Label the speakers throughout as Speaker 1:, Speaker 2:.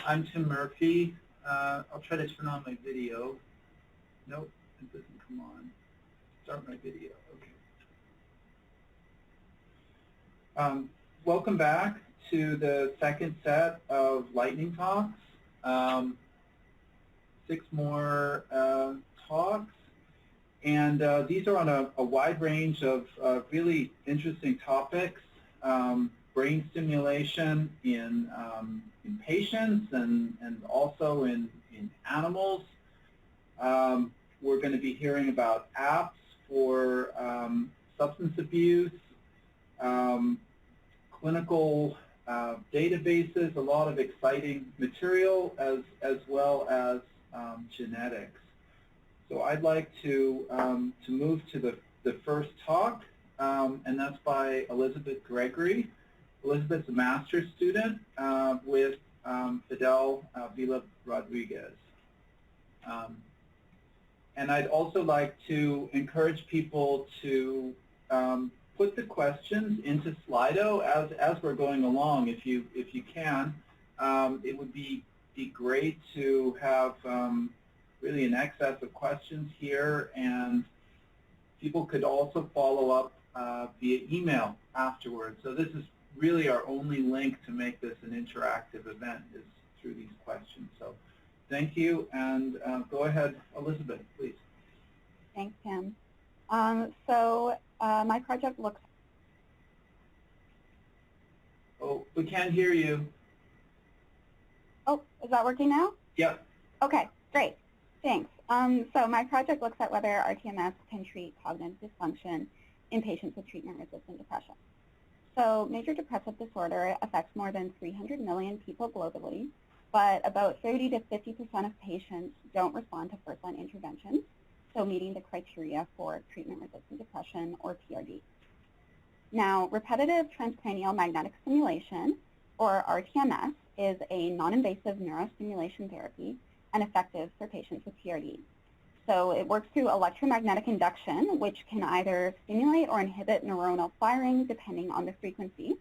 Speaker 1: I'm Tim Murphy. I'll try to turn on my video. Nope, it doesn't come on. Start my video, okay. Welcome back to the second set of lightning talks. 6 more talks. And these are on a wide range of really interesting topics. Brain stimulation in patients and also in animals. We're going to be hearing about apps for substance abuse, clinical databases, a lot of exciting material, as well as genetics. So I'd like to move to the first talk, and that's by Elizabeth Gregory. Elizabeth's a master's student with Fidel Villa Rodriguez. And I'd also like to encourage people to put the questions into Slido as we're going along, if you can. It would be great to have really an excess of questions here, and people could also follow up via email afterwards. So this is really our only link to make this an interactive event, is through these questions. So thank you, and go ahead, Elizabeth, please.
Speaker 2: Thanks, Tim. My project looks...
Speaker 1: Oh, we can't hear you.
Speaker 2: Oh, is that working now?
Speaker 1: Yep.
Speaker 2: Okay, great. Thanks. So my project looks at whether RTMS can treat cognitive dysfunction in patients with treatment-resistant depression. So major depressive disorder affects more than 300 million people globally, but about 30 to 50% of patients don't respond to first-line interventions, so meeting the criteria for treatment-resistant depression, or TRD. Now, repetitive transcranial magnetic stimulation, or RTMS, is a non-invasive neurostimulation therapy and effective for patients with TRD. So it works through electromagnetic induction, which can either stimulate or inhibit neuronal firing depending on the frequency.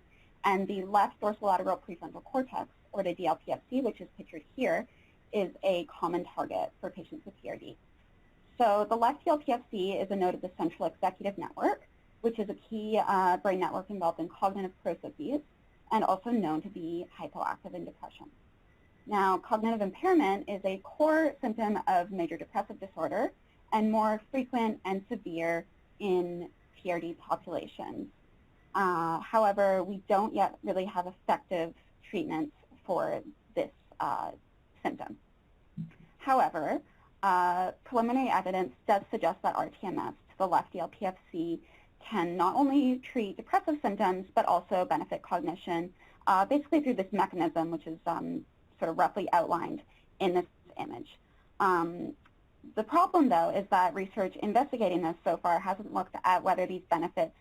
Speaker 2: And the left dorsolateral prefrontal cortex, or the DLPFC, which is pictured here, is a common target for patients with TRD. So the left DLPFC is a node of the central executive network, which is a key brain network involved in cognitive processes and also known to be hypoactive in depression. Now, cognitive impairment is a core symptom of major depressive disorder and more frequent and severe in TRD populations. However, we don't yet really have effective treatments for this symptom. However, preliminary evidence does suggest that RTMS to the left DLPFC can not only treat depressive symptoms, but also benefit cognition, basically through this mechanism, which is sort of roughly outlined in this image. The problem, though, is that research investigating this so far hasn't looked at whether these benefits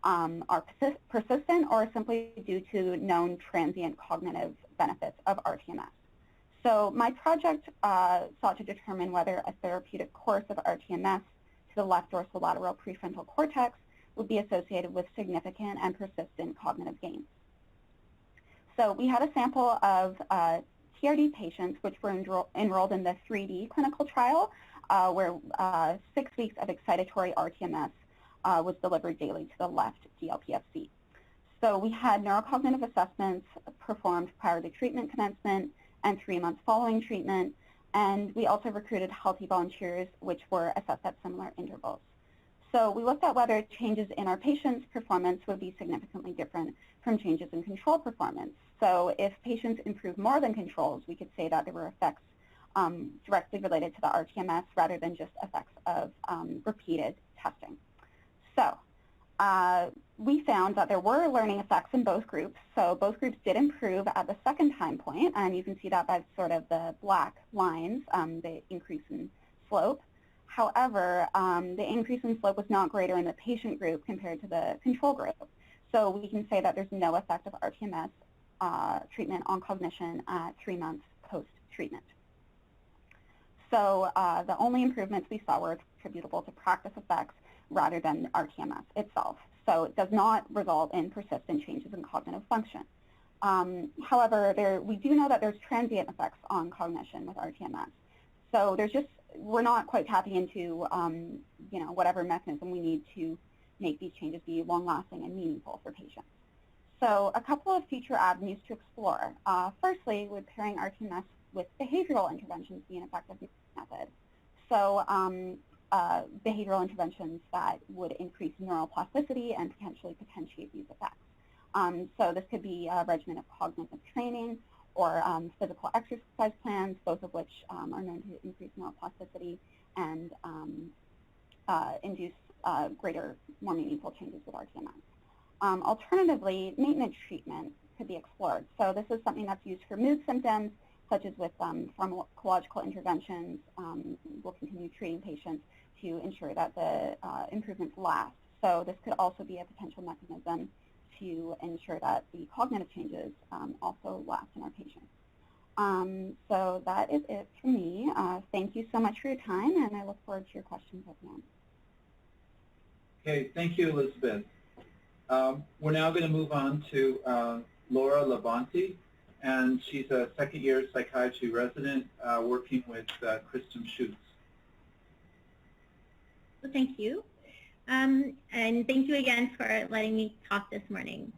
Speaker 2: are persistent or simply due to known transient cognitive benefits of RTMS. So my project sought to determine whether a therapeutic course of RTMS to the left dorsolateral prefrontal cortex would be associated with significant and persistent cognitive gains. So we had a sample of TRD patients which were enrolled in the 3D clinical trial where 6 weeks of excitatory RTMS was delivered daily to the left DLPFC. So we had neurocognitive assessments performed prior to treatment commencement and 3 months following treatment, and we also recruited healthy volunteers which were assessed at similar intervals. So we looked at whether changes in our patients' performance would be significantly different from changes in control performance. So if patients improved more than controls, we could say that there were effects directly related to the RTMS rather than just effects of repeated testing. So we found that there were learning effects in both groups. So both groups did improve at the second time point, and you can see that by sort of the black lines, the increase in slope. However, the increase in slope was not greater in the patient group compared to the control group. So we can say that there's no effect of RTMS treatment on cognition at 3 months post-treatment. So the only improvements we saw were attributable to practice effects rather than RTMS itself. So it does not result in persistent changes in cognitive function. However, we do know that there's transient effects on cognition with rTMS. So we're not quite tapping into whatever mechanism we need to make these changes be long-lasting and meaningful for patients. So a couple of future avenues to explore. Firstly, would pairing rTMS with behavioral interventions be an effective method? So behavioral interventions that would increase neuroplasticity and potentially potentiate these effects. So this could be a regimen of cognitive training or physical exercise plans, both of which are known to increase neuroplasticity and induce greater, more meaningful changes with rTMS. Alternatively, maintenance treatment could be explored. So this is something that's used for mood symptoms, such as with pharmacological interventions. We'll continue treating patients to ensure that the improvements last. So this could also be a potential mechanism to ensure that the cognitive changes also last in our patients. So that is it for me. Thank you so much for your time, and I look forward to your questions at the end.
Speaker 1: Okay, thank you, Elizabeth. We're now going to move on to Laura Lavanti, and she's a second-year psychiatry resident working with Kristen Schutz.
Speaker 3: Well, thank you. And thank you again for letting me talk this morning.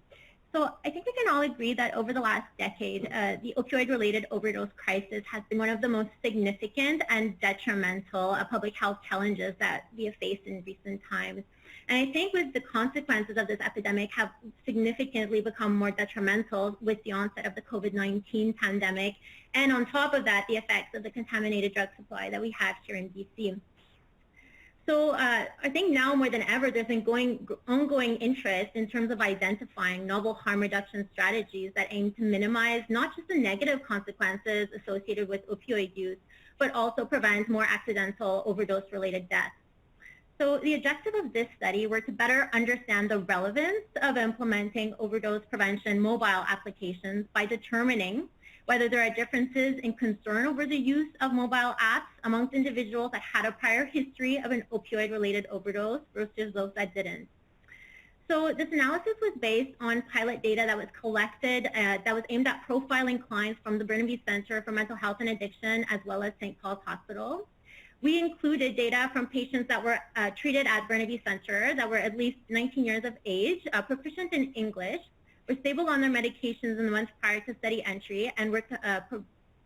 Speaker 3: So I think we can all agree that over the last decade, the opioid-related overdose crisis has been one of the most significant and detrimental public health challenges that we have faced in recent times. And I think with the consequences of this epidemic have significantly become more detrimental with the onset of the COVID-19 pandemic. And on top of that, the effects of the contaminated drug supply that we have here in BC. So I think now more than ever, there's been ongoing interest in terms of identifying novel harm reduction strategies that aim to minimize not just the negative consequences associated with opioid use, but also prevent more accidental overdose-related deaths. So the objective of this study were to better understand the relevance of implementing overdose prevention mobile applications by determining whether there are differences in concern over the use of mobile apps amongst individuals that had a prior history of an opioid-related overdose versus those that didn't. So this analysis was based on pilot data that was collected that was aimed at profiling clients from the Burnaby Center for Mental Health and Addiction, as well as St. Paul's Hospital. We included data from patients that were treated at Burnaby Center that were at least 19 years of age, proficient in English, were stable on their medications in the months prior to study entry, and were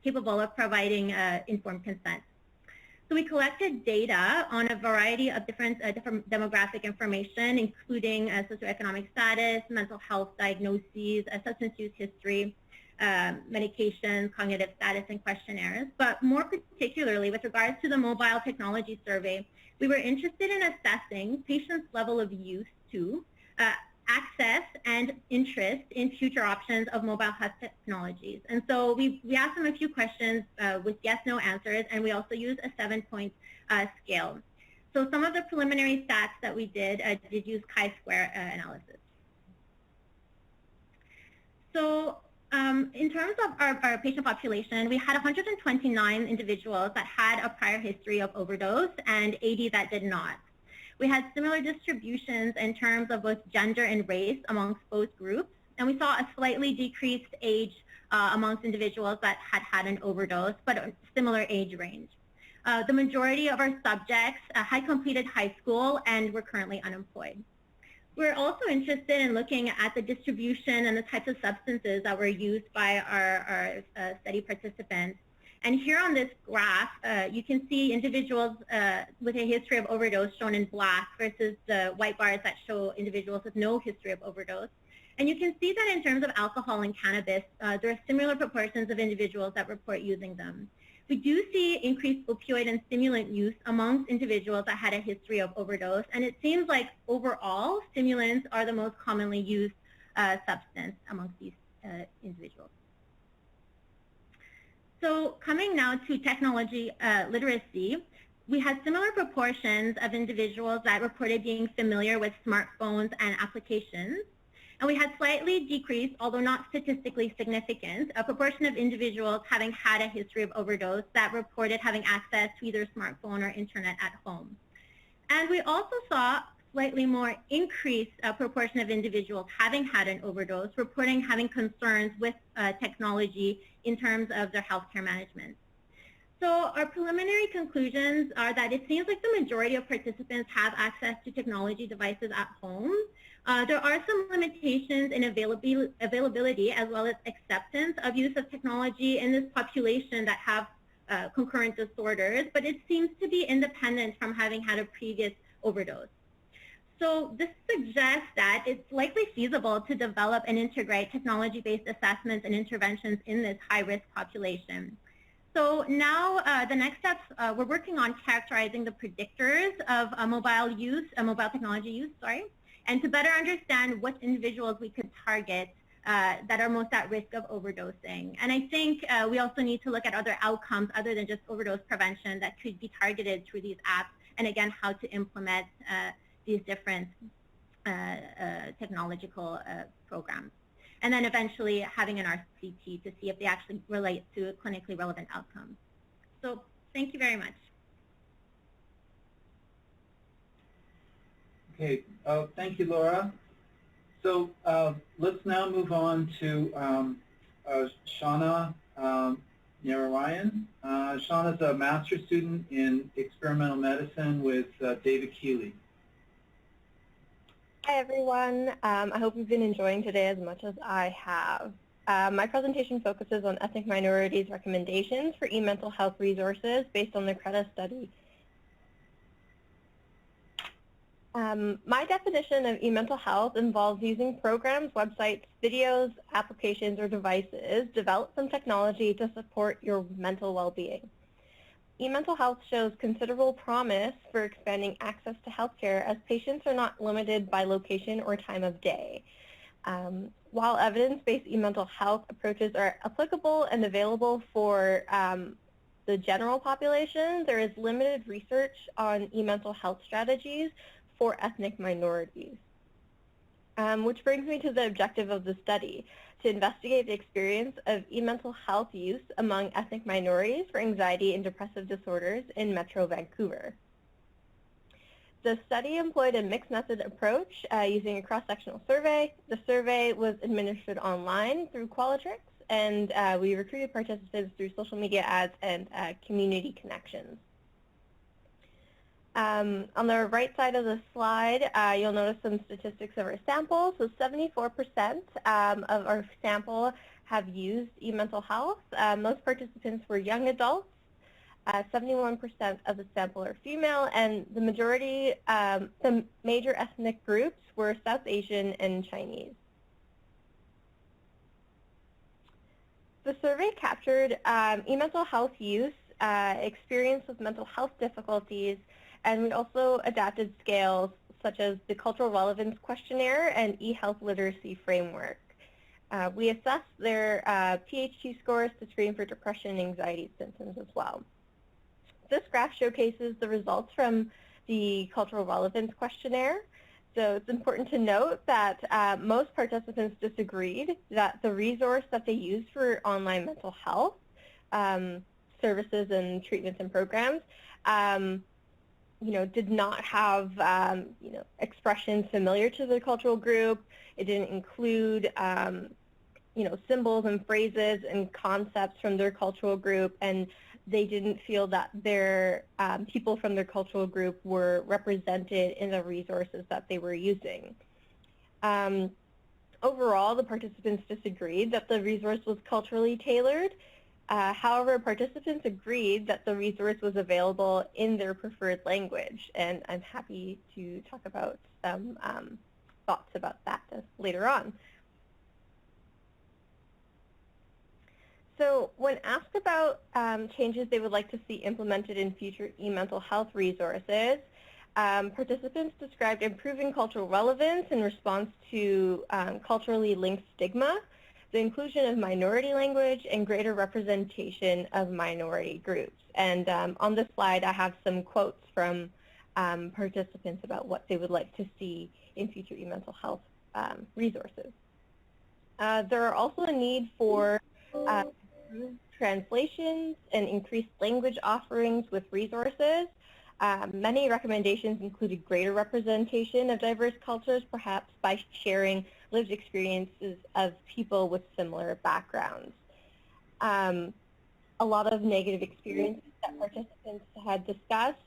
Speaker 3: capable of providing informed consent. So we collected data on a variety of different demographic information, including socioeconomic status, mental health diagnoses, substance use history, medications, cognitive status, and questionnaires. But more particularly, with regards to the mobile technology survey, we were interested in assessing patients' level of use to access and interest in future options of mobile health technologies. And so we asked them a few questions with yes/no answers, and we also used a 7-point scale. So some of the preliminary stats that we did use chi-square analysis. So in terms of our patient population, we had 129 individuals that had a prior history of overdose and 80 that did not. We had similar distributions in terms of both gender and race amongst both groups, and we saw a slightly decreased age amongst individuals that had an overdose, but a similar age range. The majority of our subjects had completed high school and were currently unemployed. We're also interested in looking at the distribution and the types of substances that were used by our study participants. And here on this graph, you can see individuals with a history of overdose shown in black versus the white bars that show individuals with no history of overdose. And you can see that in terms of alcohol and cannabis, there are similar proportions of individuals that report using them. We do see increased opioid and stimulant use amongst individuals that had a history of overdose, and it seems like overall, stimulants are the most commonly used substance amongst these individuals. So coming now to technology literacy, we had similar proportions of individuals that reported being familiar with smartphones and applications. And we had slightly decreased, although not statistically significant, a proportion of individuals having had a history of overdose that reported having access to either smartphone or internet at home. And we also saw slightly more increased proportion of individuals having had an overdose, reporting having concerns with technology in terms of their healthcare management. So our preliminary conclusions are that it seems like the majority of participants have access to technology devices at home. There are some limitations in availability as well as acceptance of use of technology in this population that have concurrent disorders, but it seems to be independent from having had a previous overdose. So this suggests that it's likely feasible to develop and integrate technology-based assessments and interventions in this high-risk population. So now the next steps, we're working on characterizing the predictors of mobile technology use, and to better understand what individuals we could target that are most at risk of overdosing. And I think we also need to look at other outcomes other than just overdose prevention that could be targeted through these apps, and again, how to implement these different technological programs. And then eventually having an RCT to see if they actually relate to clinically relevant outcomes. So thank you very much.
Speaker 1: Okay, thank you, Laura. So let's now move on to Shauna Narayan. Shauna's a master's student in experimental medicine with David Keeley.
Speaker 4: Hi, everyone. I hope you've been enjoying today as much as I have. My presentation focuses on ethnic minorities' recommendations for e-mental health resources based on the CRETA study. My definition of e-mental health involves using programs, websites, videos, applications, or devices developed from technology to support your mental well-being. E-mental health shows considerable promise for expanding access to healthcare as patients are not limited by location or time of day. While evidence-based e-mental health approaches are applicable and available for the general population, there is limited research on e-mental health strategies for ethnic minorities. Which brings me to the objective of the study, to investigate the experience of e-mental health use among ethnic minorities for anxiety and depressive disorders in Metro Vancouver. The study employed a mixed method approach using a cross-sectional survey. The survey was administered online through Qualitrix, and we recruited participants through social media ads and community connections. On the right side of the slide, you'll notice some statistics of our sample. So 74% of our sample have used e-mental health. Most participants were young adults. 71% of the sample are female, and the majority, the major ethnic groups were South Asian and Chinese. The survey captured e-mental health use, experience with mental health difficulties, and we also adapted scales such as the Cultural Relevance Questionnaire and e-health literacy framework. We assessed their PHQ scores to screen for depression and anxiety symptoms as well. This graph showcases the results from the Cultural Relevance Questionnaire. So it's important to note that most participants disagreed that the resource that they used for online mental health services and treatments and programs did not have, expressions familiar to the cultural group. It didn't include, symbols and phrases and concepts from their cultural group, and they didn't feel that their people from their cultural group were represented in the resources that they were using. Overall, the participants disagreed that the resource was culturally tailored. However, participants agreed that the resource was available in their preferred language, and I'm happy to talk about some thoughts about that later on. So when asked about changes they would like to see implemented in future e-mental health resources, participants described improving cultural relevance in response to culturally linked stigma, the inclusion of minority language, and greater representation of minority groups. And on this slide, I have some quotes from participants about what they would like to see in future e-mental health resources. There are also a need for translations and increased language offerings with resources. Many recommendations included greater representation of diverse cultures, perhaps by sharing lived experiences of people with similar backgrounds. A lot of negative experiences that participants had discussed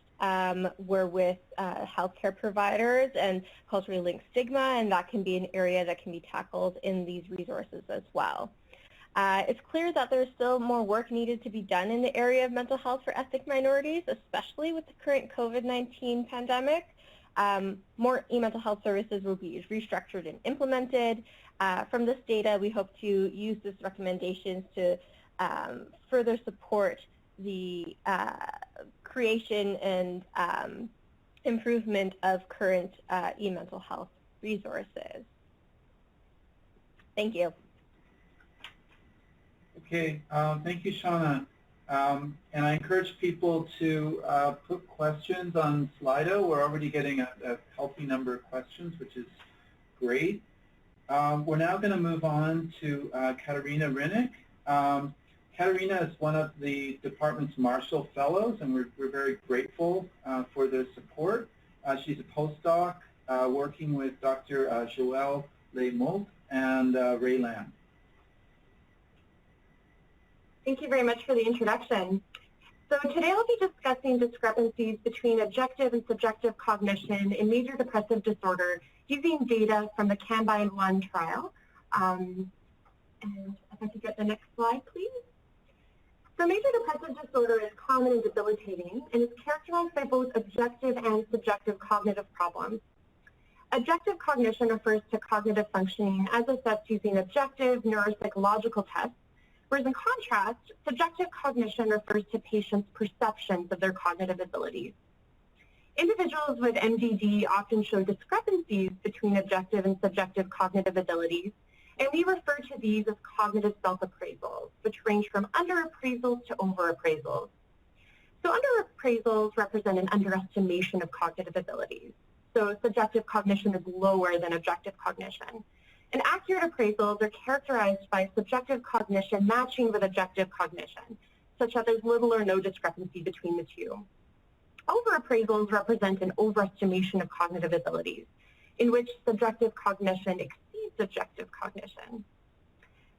Speaker 4: were with healthcare providers and culturally linked stigma, and that can be an area that can be tackled in these resources as well. It's clear that there's still more work needed to be done in the area of mental health for ethnic minorities, especially with the current COVID-19 pandemic. More e-mental health services will be restructured and implemented. From this data, we hope to use these recommendations to further support the creation and improvement of current e-mental health resources. Thank you.
Speaker 1: Okay, thank you, Shauna. And I encourage people to put questions on Slido. We're already getting a healthy number of questions, which is great. We're now going to move on to Katarina Rinnick. Katarina is one of the department's Marshall Fellows, and we're very grateful for their support. She's a postdoc working with Dr. Joël Lemoult and Ray Lam.
Speaker 5: Thank you very much for the introduction. So today I'll be discussing discrepancies between objective and subjective cognition in major depressive disorder using data from the CANBIND-1 trial. And if I could get the next slide, please. So major depressive disorder is common and debilitating and is characterized by both objective and subjective cognitive problems. Objective cognition refers to cognitive functioning as assessed using objective neuropsychological tests, whereas in contrast, subjective cognition refers to patients' perceptions of their cognitive abilities. Individuals with MDD often show discrepancies between objective and subjective cognitive abilities, and we refer to these as cognitive self-appraisals, which range from underappraisals to overappraisals. So underappraisals represent an underestimation of cognitive abilities. So subjective cognition is lower than objective cognition. And accurate appraisals are characterized by subjective cognition matching with objective cognition, such that there's little or no discrepancy between the two. Overappraisals represent an overestimation of cognitive abilities, in which subjective cognition exceeds objective cognition.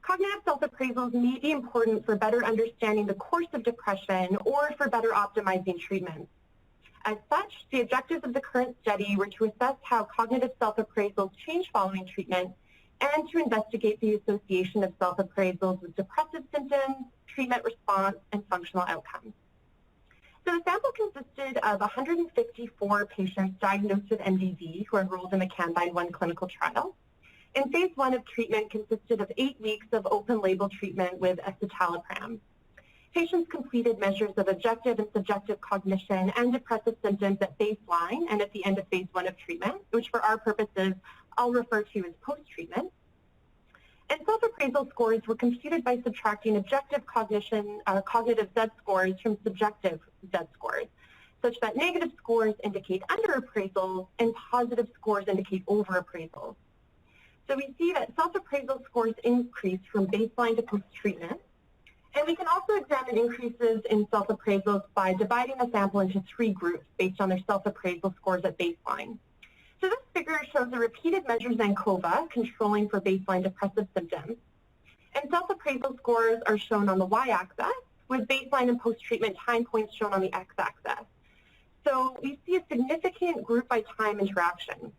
Speaker 5: Cognitive self-appraisals may be important for better understanding the course of depression or for better optimizing treatment. As such, the objectives of the current study were to assess how cognitive self-appraisals change following treatment and to investigate the association of self-appraisals with depressive symptoms, treatment response, and functional outcomes. So the sample consisted of 154 patients diagnosed with MDD who enrolled in the CANBIND-1 clinical trial. And phase 1 of treatment consisted of 8 weeks of open-label treatment with escitalopram. Patients completed measures of objective and subjective cognition and depressive symptoms at baseline and at the end of phase 1 of treatment, which for our purposes I'll refer to as post-treatment. And self-appraisal scores were computed by subtracting objective cognition, cognitive Z-scores from subjective Z-scores, such that negative scores indicate underappraisals and positive scores indicate overappraisals. So we see that self-appraisal scores increase from baseline to post-treatment. And we can also examine increases in self-appraisals by dividing the sample into 3 groups based on their self-appraisal scores at baseline. So this figure shows the repeated measures ANCOVA, controlling for baseline depressive symptoms. And self-appraisal scores are shown on the y-axis, with baseline and post-treatment time points shown on the x-axis. So we see a significant group-by-time interaction.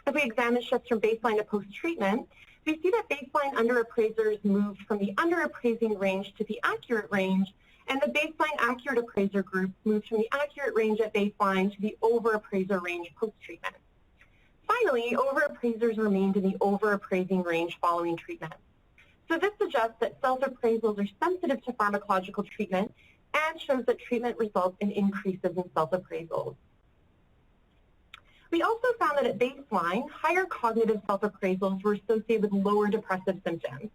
Speaker 5: If we examine shifts from baseline to post-treatment, we see that baseline underappraisers moved from the underappraising range to the accurate range, and the baseline accurate appraiser group moved from the accurate range at baseline to the overappraiser range post-treatment. Finally, overappraisers remained in the overappraising range following treatment. So this suggests that self-appraisals are sensitive to pharmacological treatment and shows that treatment results in increases in self-appraisals. We also found that at baseline, higher cognitive self-appraisals were associated with lower depressive symptoms.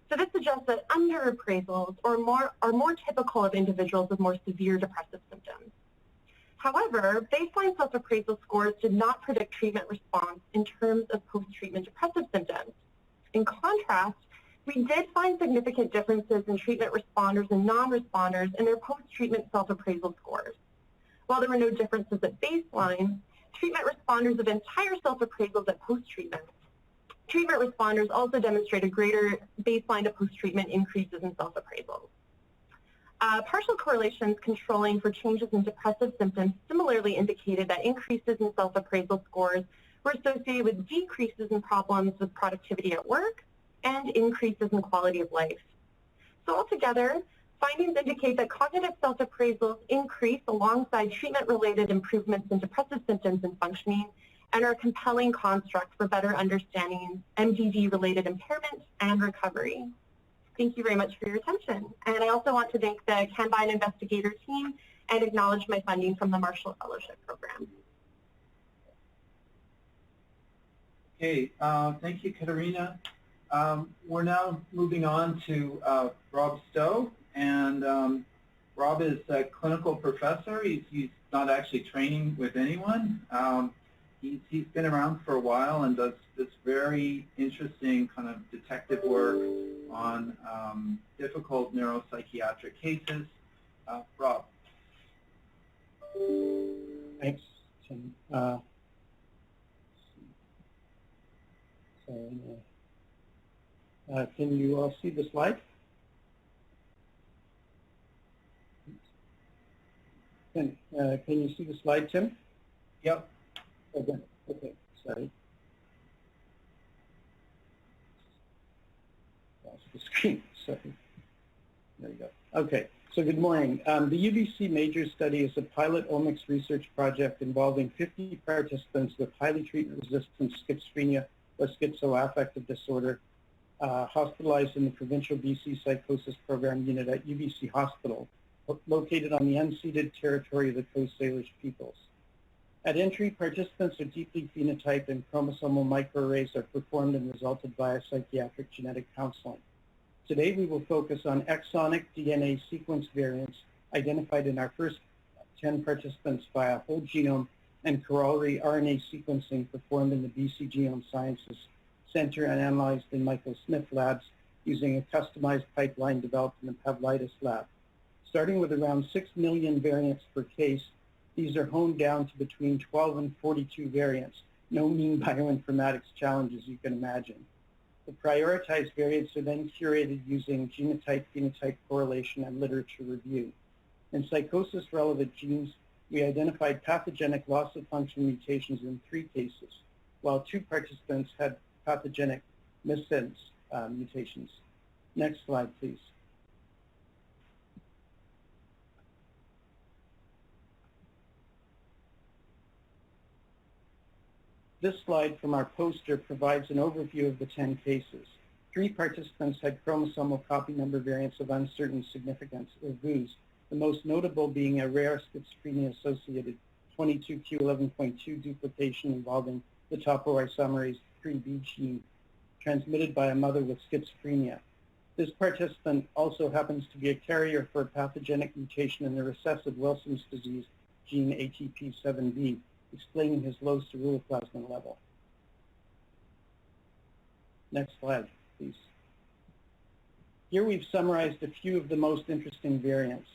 Speaker 5: So this suggests that underappraisals are more typical of individuals with more severe depressive symptoms. However, baseline self-appraisal scores did not predict treatment response in terms of post-treatment depressive symptoms. In contrast, we did find significant differences in treatment responders and non-responders in their post-treatment self-appraisal scores. While there were no differences at baseline, treatment responders of entire self-appraisals at post-treatment. Treatment responders also demonstrated greater baseline to post-treatment increases in self-appraisals. Partial correlations controlling for changes in depressive symptoms similarly indicated that increases in self-appraisal scores were associated with decreases in problems with productivity at work and increases in quality of life. So altogether, findings indicate that cognitive self-appraisals increase alongside treatment-related improvements in depressive symptoms and functioning and are a compelling construct for better understanding MDD-related impairments and recovery. Thank you very much for your attention. And I also want to thank the Combine investigator team and acknowledge my funding from the Marshall Fellowship Program.
Speaker 1: Okay, thank you, Katerina. We're now moving on to Rob Stowe, and Rob is a clinical professor. He's not actually training with anyone. He's been around for a while and does this very interesting kind of detective work on difficult neuropsychiatric cases. Rob.
Speaker 6: Thanks, Tim. Can you all see the slide? Can you see the slide, Tim?
Speaker 1: Yep.
Speaker 6: Okay, okay, sorry. Lost the screen, sorry. There you go. Okay, so good morning. The UBC Major Study is a pilot omics research project involving 50 participants with highly treatment-resistant schizophrenia or schizoaffective disorder, hospitalized in the provincial BC Psychosis Program unit at UBC Hospital, located on the unceded territory of the Coast Salish peoples. At entry, participants are deeply phenotyped and chromosomal microarrays are performed and resulted via psychiatric genetic counseling. Today, we will focus on exonic DNA sequence variants identified in our first 10 participants via whole genome and corollary RNA sequencing performed in the BC Genome Sciences Center and analyzed in Michael Smith labs using a customized pipeline developed in the Pavlidis lab. Starting with around 6 million variants per case, these are honed down to between 12 and 42 variants. No mean bioinformatics challenge, as you can imagine. The prioritized variants are then curated using genotype-phenotype correlation and literature review. In psychosis-relevant genes, we identified pathogenic loss-of-function mutations in 3 cases, while 2 participants had pathogenic missense mutations. Next slide, please. This slide from our poster provides an overview of the 10 cases. 3 participants had chromosomal copy number variants of uncertain significance, or VUS, the most notable being a rare schizophrenia-associated 22q11.2 duplication involving the topoisomerase 3B gene, transmitted by a mother with schizophrenia. This participant also happens to be a carrier for a pathogenic mutation in the recessive Wilson's disease gene ATP7B, explaining his low ceruloplasmin level. Next slide, please. Here we've summarized a few of the most interesting variants.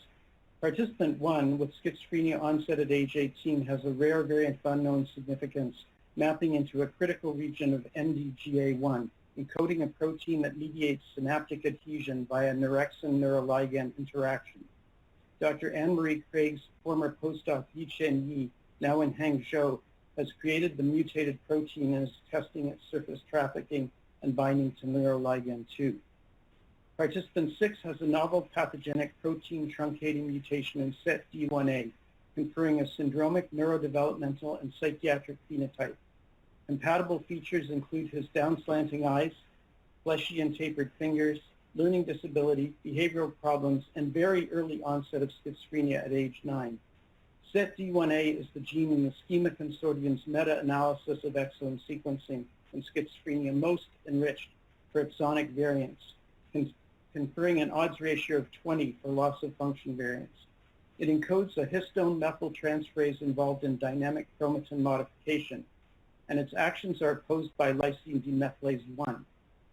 Speaker 6: Participant 1 with schizophrenia onset at age 18 has a rare variant of unknown significance mapping into a critical region of NDGA1, encoding a protein that mediates synaptic adhesion via orexin neuroligand interaction. Dr. Anne-Marie Craig's former postdoc Yichen Yi, now in Hangzhou, has created the mutated protein and is testing its surface trafficking and binding to neuroligand 2. Participant 6 has a novel pathogenic protein truncating mutation in SETD1A, conferring a syndromic neurodevelopmental and psychiatric phenotype. Compatible features include his down-slanting eyes, fleshy and tapered fingers, learning disability, behavioral problems, and very early onset of schizophrenia at age 9. SETD1A is the gene in the Schema Consortium's meta-analysis of exome sequencing in schizophrenia most enriched for exonic variants, conferring an odds ratio of 20 for loss-of-function variants. It encodes a histone methyltransferase involved in dynamic chromatin modification, and its actions are opposed by lysine demethylase 1.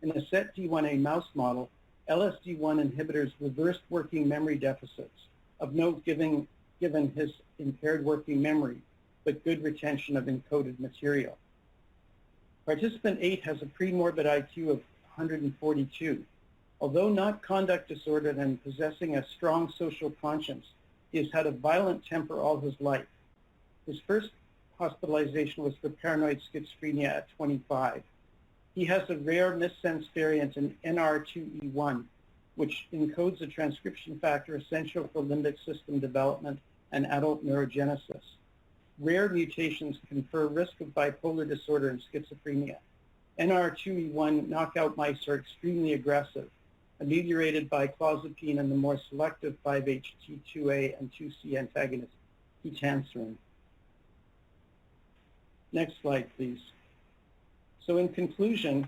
Speaker 6: In a SETD1A mouse model, LSD1 inhibitors reversed working memory deficits, of note giving given his impaired working memory, but good retention of encoded material. Participant 8 has a pre-morbid IQ of 142. Although not conduct disordered and possessing a strong social conscience, he has had a violent temper all his life. His first hospitalization was for paranoid schizophrenia at 25. He has a rare missense variant in NR2E1, which encodes a transcription factor essential for limbic system development and adult neurogenesis. Rare mutations confer risk of bipolar disorder and schizophrenia. NR2E1 knockout mice are extremely aggressive, ameliorated by clozapine and the more selective 5-HT2A and 2C antagonist, ketanserin. Next slide, please. So in conclusion,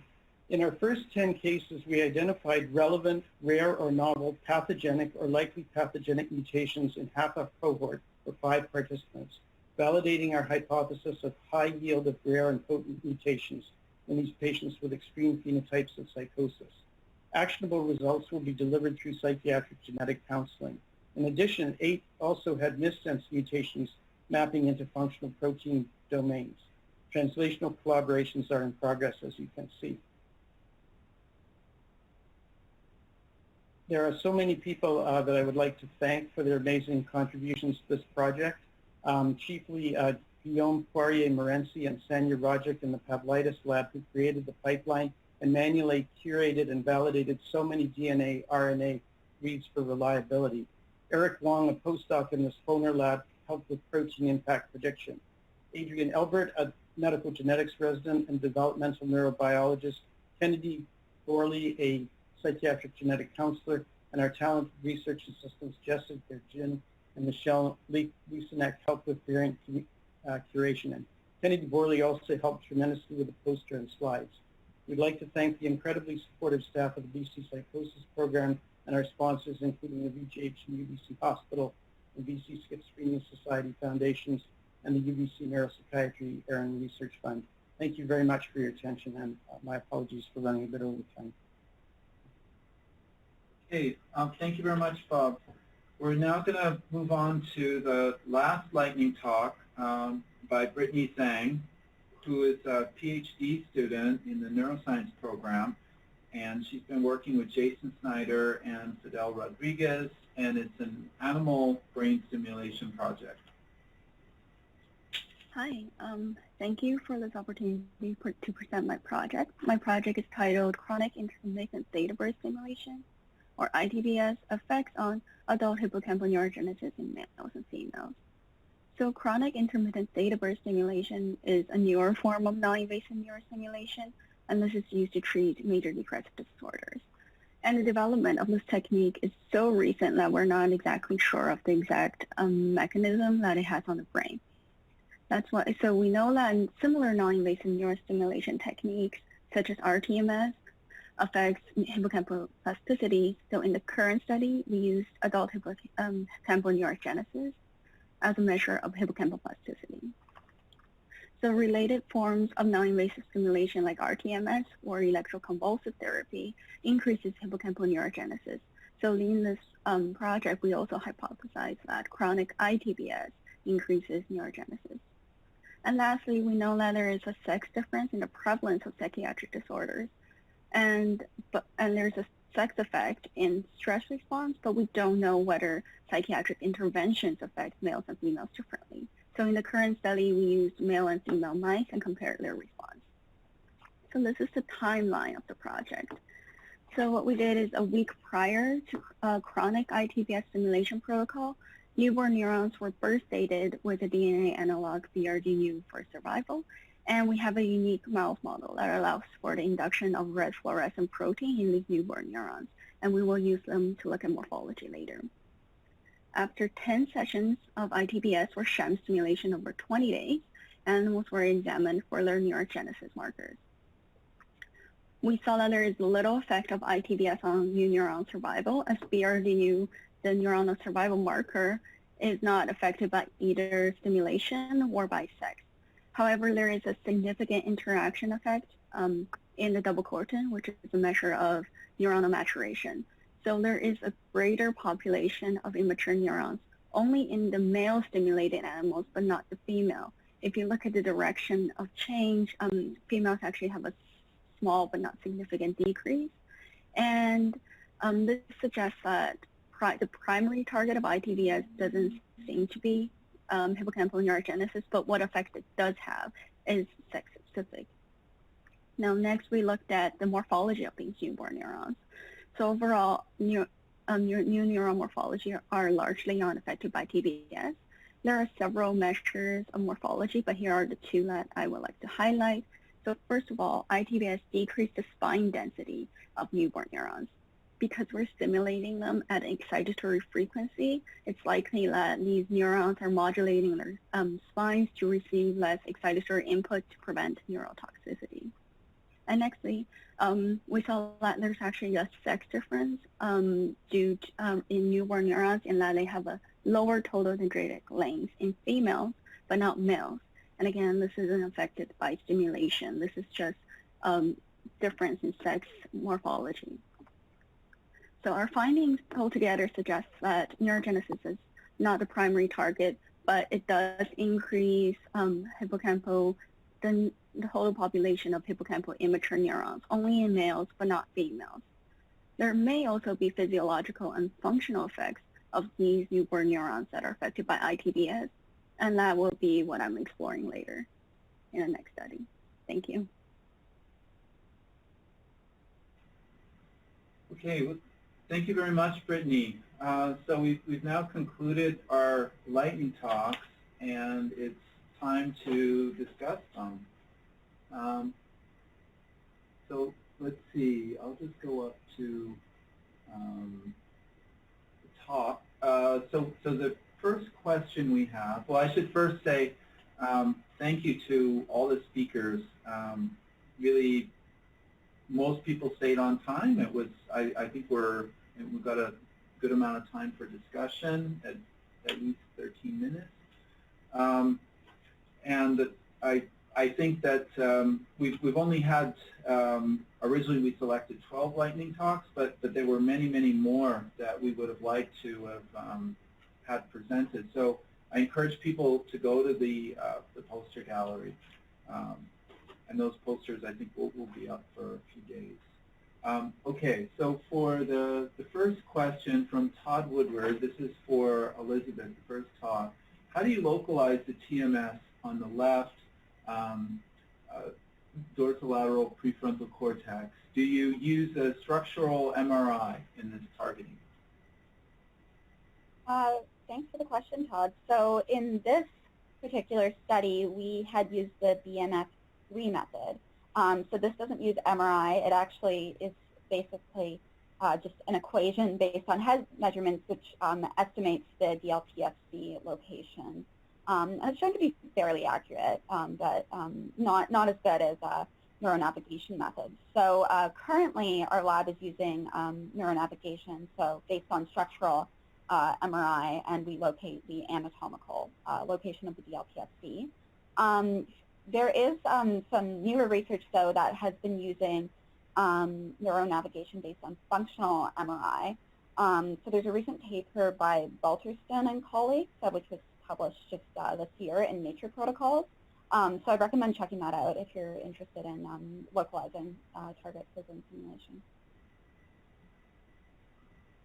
Speaker 6: in our first 10 cases, we identified relevant, rare, or novel pathogenic or likely pathogenic mutations in half a cohort or 5 participants, validating our hypothesis of high yield of rare and potent mutations in these patients with extreme phenotypes of psychosis. Actionable results will be delivered through psychiatric genetic counseling. In addition, 8 also had missense mutations mapping into functional protein domains. Translational collaborations are in progress, as you can see. There are so many people that I would like to thank for their amazing contributions to this project. Chiefly Guillaume Poirier-Morency and Sanya Rajak in the Pavlitis lab, who created the pipeline and manually curated and validated so many DNA, RNA reads for reliability. Eric Wong, a postdoc in the Sponer lab, helped with protein impact prediction. Adrian Elbert, a medical genetics resident and developmental neurobiologist. Kennedy Borley, a psychiatric genetic counselor, and our talented research assistants, Jessica Bergin and Michelle Lucinek, helped with variant curation. And Kennedy Borley also helped tremendously with the poster and slides. We'd like to thank the incredibly supportive staff of the BC Psychosis Program and our sponsors, including the VGH and UBC Hospital, the BC Schizophrenia Society Foundations, and the UBC Neuropsychiatry Aaron Research Fund. Thank you very much for your attention, and my apologies for running a bit over time.
Speaker 1: Okay, thank you very much, Bob. We're now going to move on to the last lightning talk by Brittany Zhang, who is a PhD student in the neuroscience program, and she's been working with Jason Snyder and Fidel Rodriguez, and it's an animal brain stimulation project.
Speaker 2: Hi, thank you for this opportunity to present my project. My project is titled Chronic Intermittent Theta Burst Stimulation, or ITBS, Effects on Adult Hippocampal Neurogenesis in Males and Females. So chronic intermittent theta burst stimulation is a newer form of non-invasive neurostimulation, and this is used to treat major depressive disorders. And the development of this technique is so recent that we're not exactly sure of the exact mechanism that it has on the brain. That's why, so we know that similar non-invasive neurostimulation techniques, such as RTMS, affects hippocampal plasticity. So in the current study, we used adult hippocampal neurogenesis as a measure of hippocampal plasticity. So related forms of non-invasive stimulation like RTMS or electroconvulsive therapy increases hippocampal neurogenesis. So in this project, we also hypothesized that chronic ITBS increases neurogenesis. And lastly, we know that there is a sex difference in the prevalence of psychiatric disorders. And there's a sex effect in stress response, but we don't know whether psychiatric interventions affect males and females differently. So in the current study, we used male and female mice and compared their response. So this is the timeline of the project. So what we did is a week prior to chronic ITBS stimulation protocol, newborn neurons were birth dated with a DNA analog BRDU for survival. And we have a unique mouse model that allows for the induction of red fluorescent protein in these newborn neurons, and we will use them to look at morphology later. After 10 sessions of ITBS or sham stimulation over 20 days, animals were examined for their neurogenesis markers. We saw that there is little effect of ITBS on new neuron survival, as BRDU, the neuronal survival marker, is not affected by either stimulation or by sex. However, there is a significant interaction effect in the double cortin, which is a measure of neuronal maturation. So there is a greater population of immature neurons only in the male-stimulated animals, but not the female. If you look at the direction of change, females actually have a small but not significant decrease. And this suggests that the primary target of ITVS doesn't seem to be hippocampal neurogenesis, but what effect it does have is sex-specific. Now, next we looked at the morphology of these newborn neurons. So overall, new neuron morphology are largely unaffected by TVS. There are several measures of morphology, but here are the two that I would like to highlight. So first of all, ITVS decreased the spine density of newborn neurons. Because we're stimulating them at an excitatory frequency, it's likely that these neurons are modulating their spines to receive less excitatory input to prevent neurotoxicity. And nextly, we saw that there's actually a sex difference due to, in newborn neurons in that they have a lower total dendritic length in females, but not males. And again, this isn't affected by stimulation. This is just difference in sex morphology. So our findings altogether suggest that neurogenesis is not the primary target, but it does increase hippocampal, the total population of hippocampal immature neurons, only in males, but not females. There may also be physiological and functional effects of these newborn neurons that are affected by ITVS, and that will be what I'm exploring later in the next study. Thank you.
Speaker 1: Okay. Thank you very much, Brittany. So we've now concluded our lightning talks, and it's time to discuss them. So let's see. I'll just go up to the top. So the first question we have, well, I should first say thank you to all the speakers. Really, most people stayed on time. It was, I think we've got a good amount of time for discussion, at least 13 minutes. And I think that we've only had, originally we selected 12 lightning talks, but there were many, many more that we would have liked to have had presented. So I encourage people to go to the poster gallery. And those posters, I think, will be up for a few days. Okay, so for the first question from Todd Woodward, this is for Elizabeth, the first talk. How do you localize the TMS on the left dorsolateral prefrontal cortex? Do you use a structural MRI in this targeting?
Speaker 2: Thanks for the question, Todd. So in this particular study, we had used the BMF3 method. So this doesn't use MRI. It actually is basically just an equation based on head measurements, which estimates the DLPFC location. And it's shown to be fairly accurate, but not as good as neuronavigation methods. So currently, our lab is using neuronavigation, so based on structural MRI, and we locate the anatomical location of the DLPFC. There is some newer research, though, that has been using neuronavigation based on functional MRI. So there's a recent paper by Balterston and colleagues, which was published just this year in Nature Protocols. So I'd recommend checking that out if you're interested in localizing target protein simulation.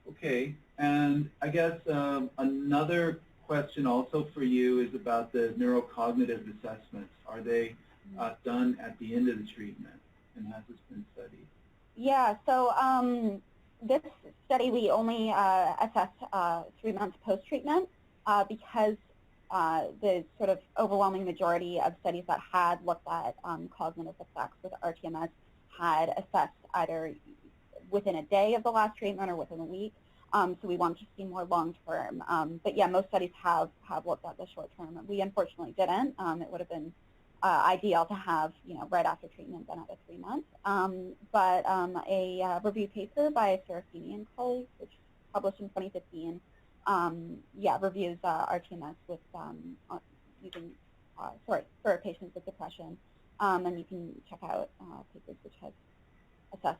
Speaker 1: Okay, and I guess another question also for you is about the neurocognitive assessments. Are they done at the end of the treatment, and has this been studied?
Speaker 2: Yeah, so this study we only assessed 3 months post-treatment because the sort of overwhelming majority of studies that had looked at cognitive effects with RTMS had assessed either within a day of the last treatment or within a week. So we wanted to see more long-term. But yeah, most studies have looked at the short-term. We unfortunately didn't. It would have been ideal to have, right after treatment done at 3 months. But a review paper by Serafini and colleagues, which was published in 2015, reviews RTMS with using, for patients with depression. And you can check out papers which have assessed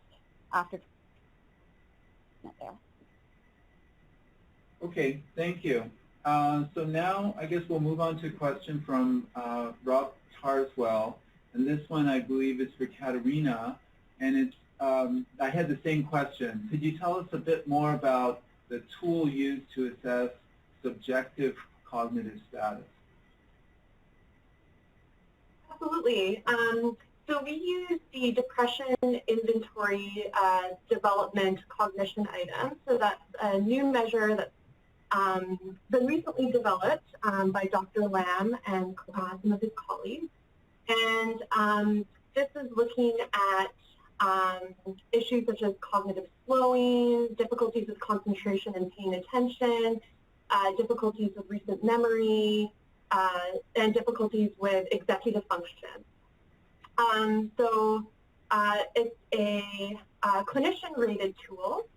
Speaker 2: after treatment there.
Speaker 1: Okay, thank you. So now I guess we'll move on to a question from Rob Tarswell, and this one I believe is for Katerina, and it's I had the same question. Could you tell us a bit more about the tool used to assess subjective cognitive status?
Speaker 5: Absolutely. So we use the depression inventory development cognition item. So that's a new measure that's been recently developed by Dr. Lamb and some of his colleagues. And this is looking at issues such as cognitive slowing, difficulties with concentration and paying attention, difficulties with recent memory, and difficulties with executive function. So it's a clinician-rated tool,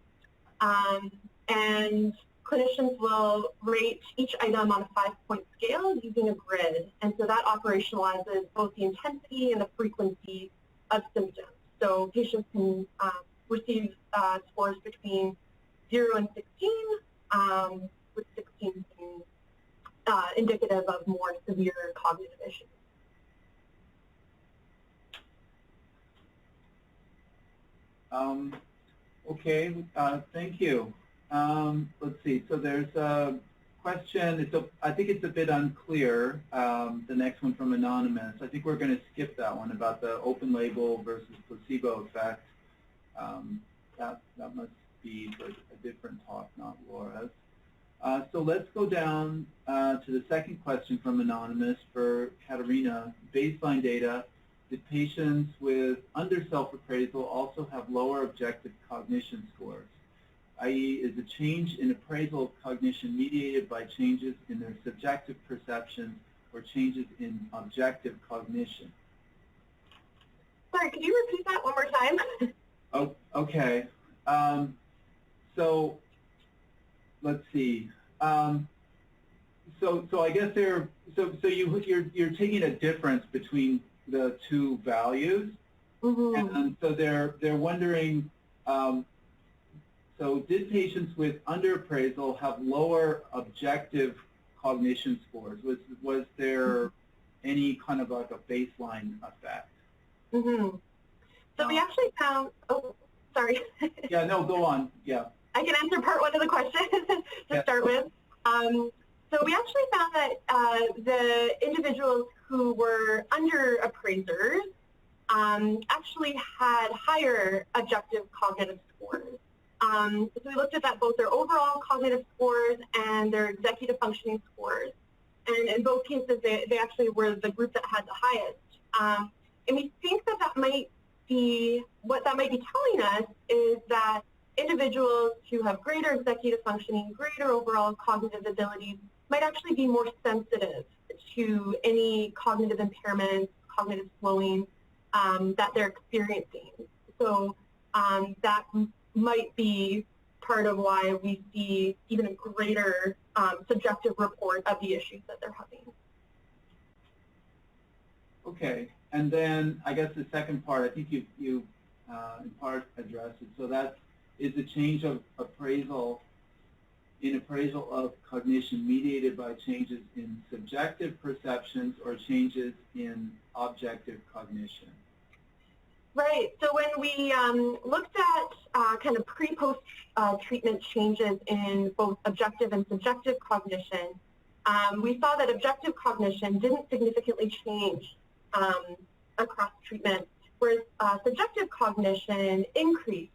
Speaker 5: and clinicians will rate each item on a 5-point scale using a grid, and so that operationalizes both the intensity and the frequency of symptoms. So patients can receive scores between 0 and 16, with 16 being indicative of more severe cognitive issues.
Speaker 1: Okay, thank you. Let's see, so there's a question, I think it's a bit unclear, the next one from Anonymous. I think we're going to skip that one about the open label versus placebo effect. That must be for a different talk, not Laura's. So let's go down to the second question from Anonymous for Katerina. Baseline data, did patients with under self-appraisal also have lower objective cognition scores? I.e., is a change in appraisal cognition mediated by changes in their subjective perceptions or changes in objective cognition?
Speaker 5: Sorry, could you repeat that one more time?
Speaker 1: Oh, okay. So let's see. So I guess you're taking a difference between the two values, and so they're wondering. So did patients with underappraisal have lower objective cognition scores? Was there any kind of like a baseline effect?
Speaker 5: So we actually found, oh, sorry.
Speaker 1: Yeah, no, go on, yeah.
Speaker 5: I can answer part one of the question to start with. So we actually found that the individuals who were under appraisers actually had higher objective cognitive scores. So we looked at that, both their overall cognitive scores and their executive functioning scores. And in both cases, they actually were the group that had the highest. And we think that that might be, what that might be telling us is that individuals who have greater executive functioning, greater overall cognitive abilities, might actually be more sensitive to any cognitive impairments, cognitive slowing that they're experiencing. So that might be part of why we see even a greater subjective report of the issues that they're having.
Speaker 1: Okay, and then I guess the second part, I think you in part addressed it. So that is the change of appraisal of cognition mediated by changes in subjective perceptions or changes in objective cognition.
Speaker 5: Right. So when we looked at kind of pre-post treatment changes in both objective and subjective cognition, we saw that objective cognition didn't significantly change across treatment, whereas subjective cognition increased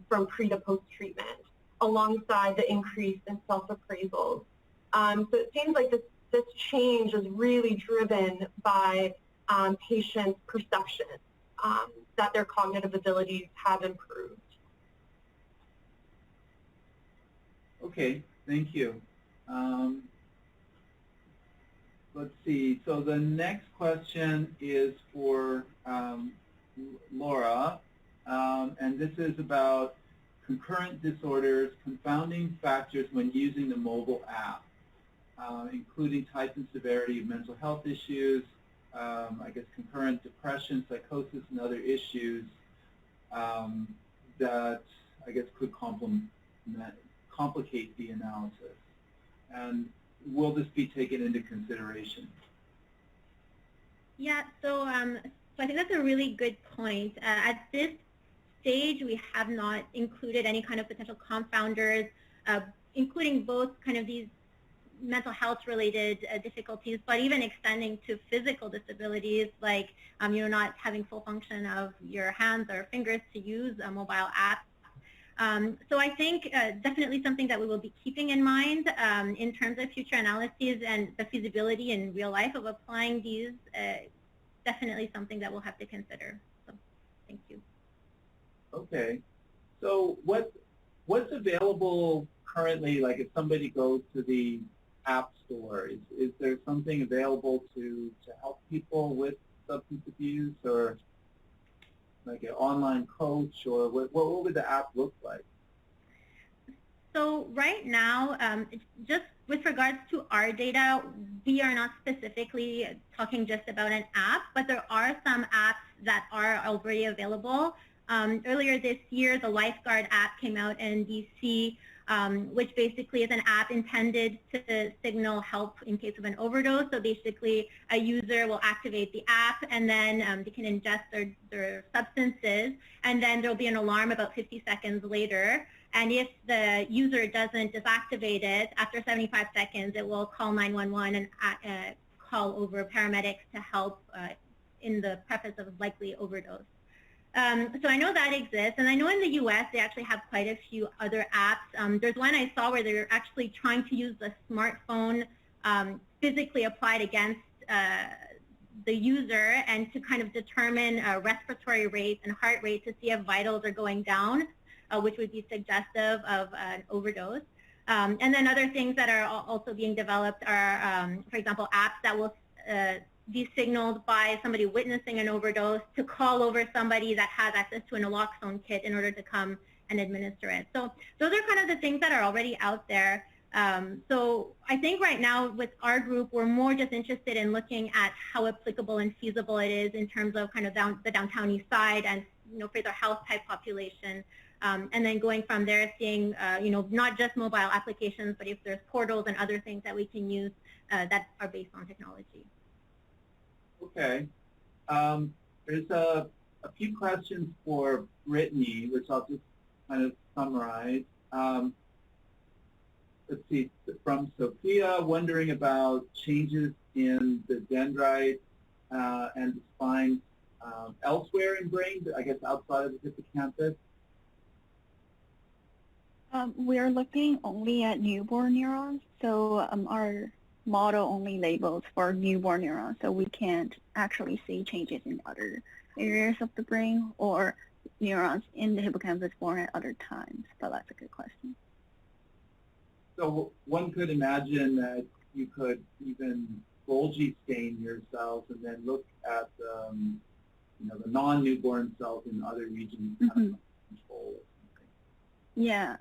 Speaker 5: from pre to post treatment alongside the increase in self-appraisals. So it seems like this change is really driven by patients' perception that their cognitive abilities have improved.
Speaker 1: Okay, thank you. Let's see, so the next question is for Laura, and this is about concurrent disorders, confounding factors when using the mobile app, including type and severity of mental health issues, I guess concurrent depression, psychosis, and other issues that I guess could complicate the analysis. And will this be taken into consideration?
Speaker 3: Yeah, so I think that's a really good point. At this stage, we have not included any kind of potential confounders, including both kind of these mental health related difficulties, but even extending to physical disabilities like not having full function of your hands or fingers to use a mobile app. So I think definitely something that we will be keeping in mind in terms of future analyses and the feasibility in real life of applying these, definitely something that we'll have to consider. So thank you.
Speaker 1: Okay. So what's available currently, like if somebody goes to the App Store, is there something available to help people with substance abuse, or like an online coach, or what would the app look like?
Speaker 3: So right now, just with regards to our data, we are not specifically talking just about an app, but there are some apps that are already available. Earlier this year, the Lifeguard app came out in DC, which basically is an app intended to signal help in case of an overdose. So basically, a user will activate the app, and then they can ingest their substances, and then there'll be an alarm about 50 seconds later. And if the user doesn't deactivate it, after 75 seconds, it will call 911 and call over paramedics to help in the preface of likely overdose. So I know that exists, and I know in the US they actually have quite a few other apps. There's one I saw where they're actually trying to use the smartphone physically applied against the user and to kind of determine respiratory rate and heart rate to see if vitals are going down, which would be suggestive of an overdose. And then other things that are also being developed are, for example, apps that will be signaled by somebody witnessing an overdose to call over somebody that has access to an naloxone kit in order to come and administer it. So those are kind of the things that are already out there. So I think right now with our group, we're more just interested in looking at how applicable and feasible it is in terms of kind of the downtown east side and for the health type population. And then going from there, seeing, not just mobile applications, but if there's portals and other things that we can use that are based on technology.
Speaker 1: Okay. There's a few questions for Brittany, which I'll just kind of summarize. Let's see, from Sophia, wondering about changes in the dendrites and the spines elsewhere in brain, I guess outside of the hippocampus.
Speaker 2: We're looking only at newborn neurons, so our model only labels for newborn neurons, so we can't actually see changes in other areas of the brain or neurons in the hippocampus born at other times, but that's a good question.
Speaker 1: So one could imagine that you could even Golgi stain your cells and then look at the non-newborn cells in other regions kind of control.
Speaker 2: Yeah.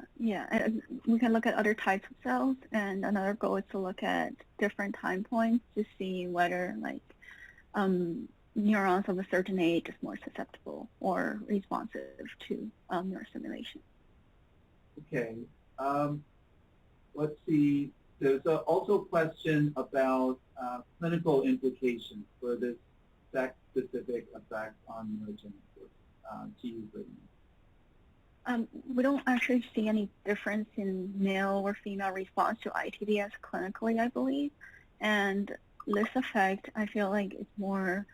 Speaker 2: We can look at other types of cells, and another goal is to look at different time points to see whether neurons of a certain age is more susceptible or responsive to neurostimulation. Okay.
Speaker 1: Let's see. There's also a question about clinical implications for this sex-specific effect on neurogenesis. To you, Brittany.
Speaker 2: We don't actually see any difference in male or female response to ITBS clinically, I believe. And this effect, I feel like it's more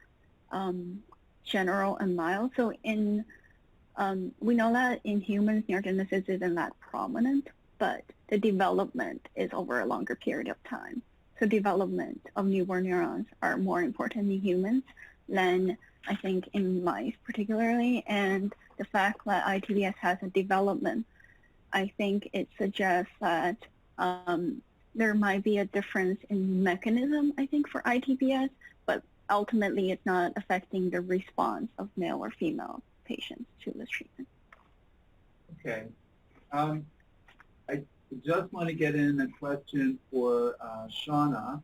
Speaker 2: general and mild. So we know that in humans, neurogenesis isn't that prominent, but the development is over a longer period of time. So development of newborn neurons are more important in humans than I think in mice particularly, and the fact that ITBS has a development, I think it suggests that there might be a difference in mechanism, I think, for ITBS, but ultimately it's not affecting the response of male or female patients to this treatment.
Speaker 1: Okay. I just want to get in a question for Shauna,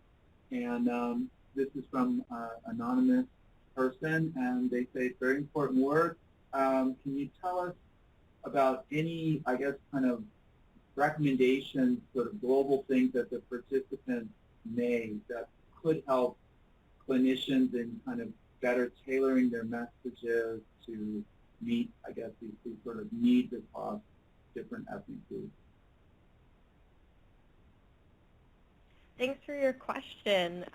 Speaker 1: and this is from anonymous person, and they say very important work. Can you tell us about any, I guess, kind of recommendations, sort of global things that the participants made that could help clinicians in kind of better tailoring their messages to meet, I guess, these sort of needs across different ethnic groups.
Speaker 4: Thanks for your question.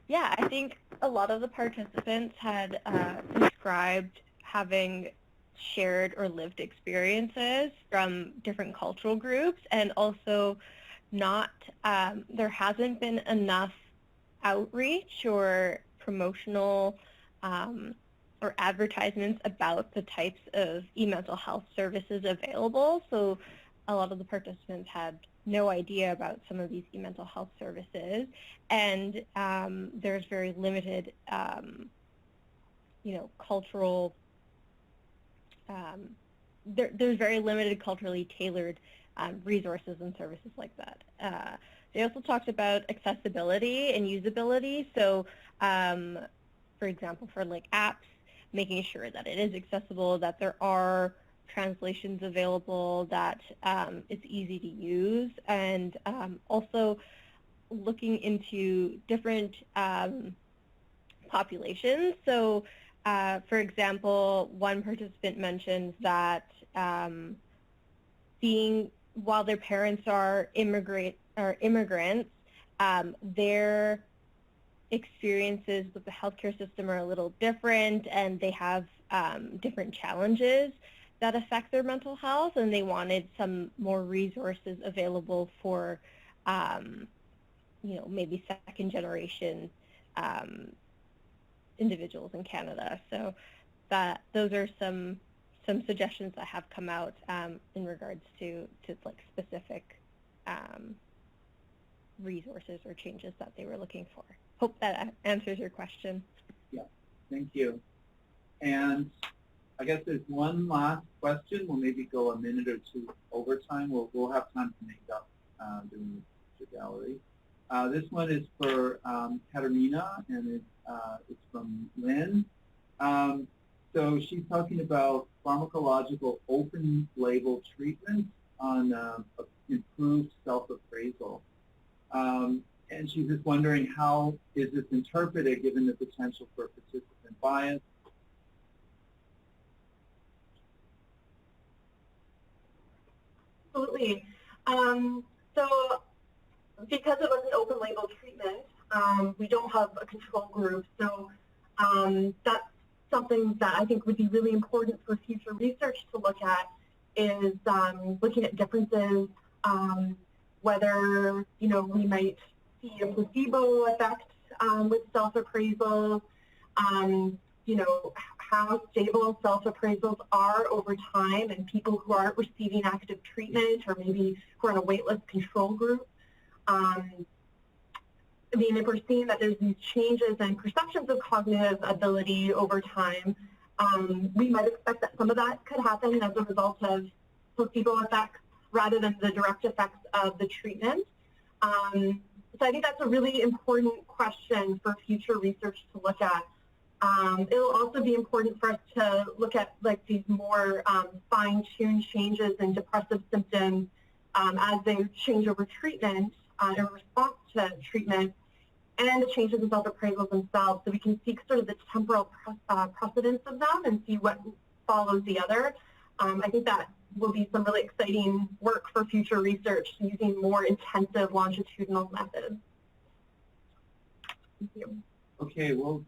Speaker 4: Yeah, I think a lot of the participants had described having shared or lived experiences from different cultural groups, and also not, there hasn't been enough outreach or promotional or advertisements about the types of e-mental health services available. So a lot of the participants had no idea about some of these e-mental health services, and there's very limited, cultural, there's very limited culturally tailored resources and services like that. They also talked about accessibility and usability. So, for example, for like apps, making sure that it is accessible, that there are translations available, that it's easy to use, and also looking into different populations. So, for example, one participant mentioned that while their parents are immigrants, their experiences with the healthcare system are a little different, and they have different challenges that affect their mental health, and they wanted some more resources available for, maybe second generation individuals in Canada. So those are some suggestions that have come out in regards to like specific resources or changes that they were looking for. Hope that answers your question.
Speaker 1: Yeah, thank you. And I guess there's one last question. We'll maybe go a minute or two over time. We'll have time to make up during the gallery. This one is for Katerina, and it's from Lynn. So she's talking about pharmacological open-label treatments on improved self-appraisal. And she's just wondering, how is this interpreted given the potential for participant bias?
Speaker 5: Absolutely. So because it was an open label treatment, we don't have a control group. So that's something that I think would be really important for future research to look at, is looking at differences, whether, we might see a placebo effect with self-appraisal, how stable self-appraisals are over time in people who aren't receiving active treatment, or maybe who are in a waitlist control group. If we're seeing that there's these changes in perceptions of cognitive ability over time, we might expect that some of that could happen as a result of placebo effects rather than the direct effects of the treatment. So I think that's a really important question for future research to look at. It'll also be important for us to look at these more fine-tuned changes in depressive symptoms as they change over treatment in response to treatment, and the changes in self-appraisals themselves, so we can seek sort of the temporal precedence of them and see what follows the other. I think that will be some really exciting work for future research using more intensive longitudinal methods. Thank you.
Speaker 1: Okay, well,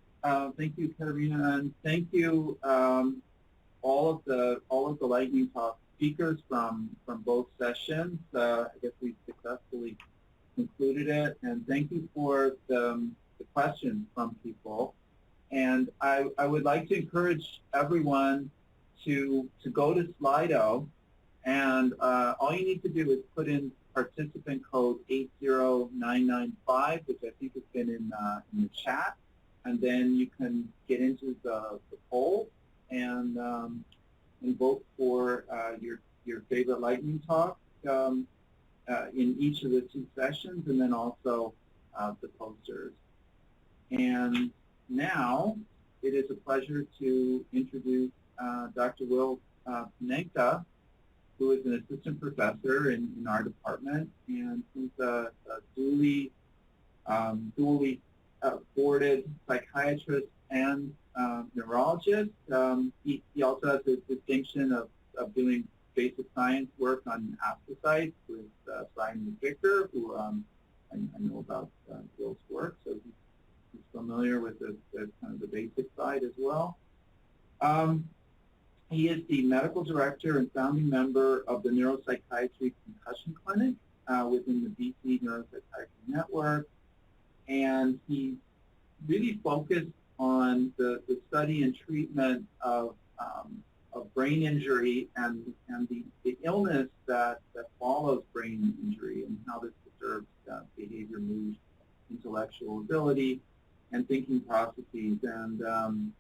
Speaker 1: thank you, Katerina, and thank you all of the lightning talk speakers from both sessions. I guess we successfully concluded it, and thank you for the questions from people. And I would like to encourage everyone to go to Slido, and all you need to do is put in participant code 80995, which I think has been in the chat, and then you can get into the poll and vote for your favorite lightning talk in each of the two sessions, and then also the posters. And now it is a pleasure to introduce Dr. Will Panenka, who is an assistant professor in our department, and he's a duly boarded psychiatrist and neurologist. He also has the distinction of doing basic science work on astrocytes with Brian McVicker, who I know about Bill's work, so he's familiar with the kind of the basic side as well. He is the medical director and founding member of the Neuropsychiatry Concussion Clinic within the BC Neuropsychiatry Network, and he's really focused on the study and treatment of brain injury and the illness that follows brain injury and how this disturbs behavior, mood, intellectual ability, and thinking processes. And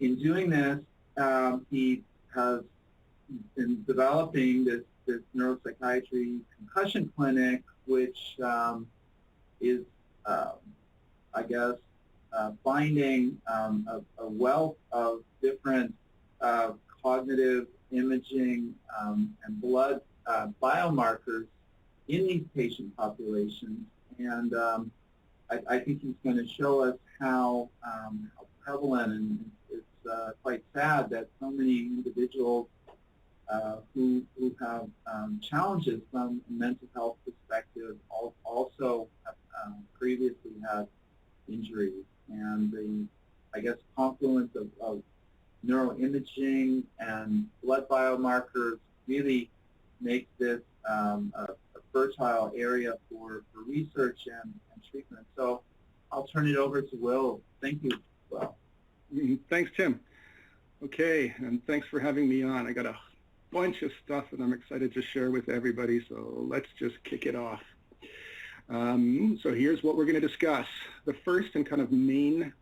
Speaker 1: in doing this, he has been developing this neuropsychiatry concussion clinic, which is, I guess, finding a wealth of different cognitive imaging and blood biomarkers in these patient populations. And I think he's going to show us how prevalent, and it's quite sad that so many individuals who have challenges from a mental health perspective also have previously had injuries. And the, I guess, confluence of neuroimaging and blood biomarkers really makes this a fertile area for research and treatment. So I'll turn it over to Will. Thank you, Will.
Speaker 7: Thanks, Tim. Okay, and thanks for having me on. I got a bunch of stuff that I'm excited to share with everybody, so let's just kick it off. So here's what we're going to discuss. The first and kind of main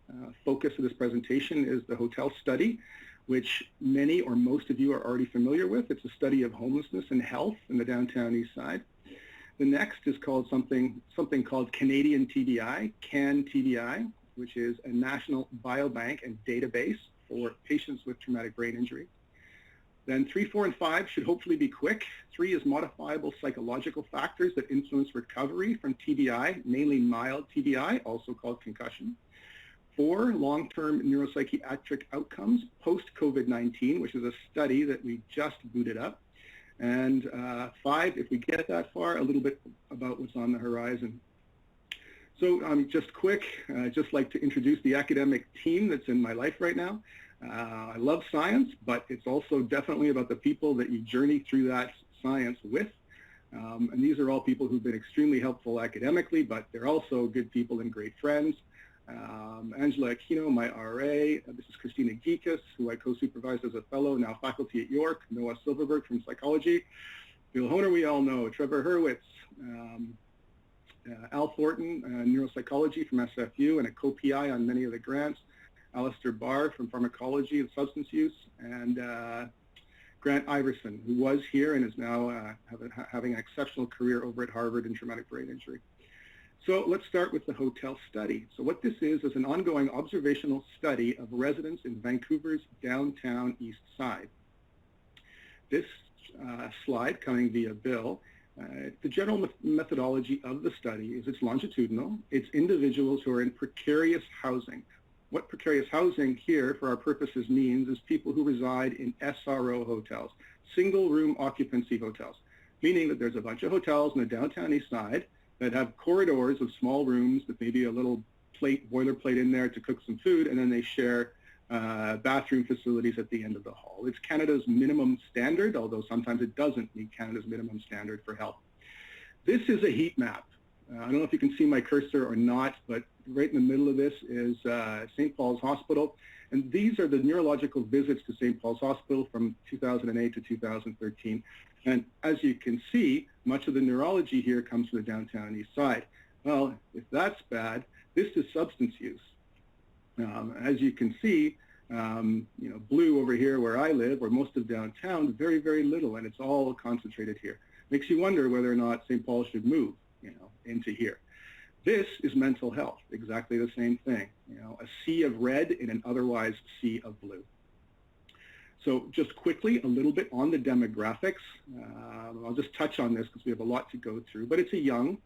Speaker 7: focus of this presentation is the hotel study, which many or most of you are already familiar with. It's a study of homelessness and health in the downtown east side. The next is called something called Canadian TBI, CAN TBI, which is a national biobank and database for patients with traumatic brain injury. Then 3, 4, and 5 should hopefully be quick. 3 is modifiable psychological factors that influence recovery from TBI, mainly mild TBI, also called concussion. 4, long-term neuropsychiatric outcomes post-COVID-19, which is a study that we just booted up. And 5, if we get that far, a little bit about what's on the horizon. So just quick, I'd just like to introduce the academic team that's in my life right now. I love science, but it's also definitely about the people that you journey through that science with. And these are all people who've been extremely helpful academically, but they're also good people and great friends. Angela Aquino, my RA. This is Christina Geekus, who I co-supervised as a fellow, now faculty at York. Noah Silverberg from psychology. Bill Honer, we all know. Trevor Hurwitz. Al Thornton, neuropsychology from SFU and a co-PI on many of the grants. Alistair Barr from pharmacology and substance use, and Grant Iverson, who was here and is now having an exceptional career over at Harvard in traumatic brain injury. So let's start with the hotel study. So what this is an ongoing observational study of residents in Vancouver's downtown east side. This slide, coming via Bill, the general methodology of the study is it's longitudinal. It's individuals who are in precarious housing. What precarious housing here, for our purposes, means is people who reside in SRO hotels, single room occupancy hotels, meaning that there's a bunch of hotels in the downtown east side that have corridors of small rooms with maybe a little boilerplate in there to cook some food, and then they share bathroom facilities at the end of the hall. It's Canada's minimum standard, although sometimes it doesn't meet Canada's minimum standard for health. This is a heat map. I don't know if you can see my cursor or not, but right in the middle of this is St. Paul's Hospital. And these are the neurological visits to St. Paul's Hospital from 2008 to 2013. And as you can see, much of the neurology here comes from the downtown east side. Well, if that's bad, this is substance use. As you can see, blue over here where I live, or most of downtown, very, very little, and it's all concentrated here. Makes you wonder whether or not St. Paul should move, into here. This is mental health, exactly the same thing. A sea of red in an otherwise sea of blue. So just quickly, a little bit on the demographics. I'll just touch on this because we have a lot to go through, but it's a young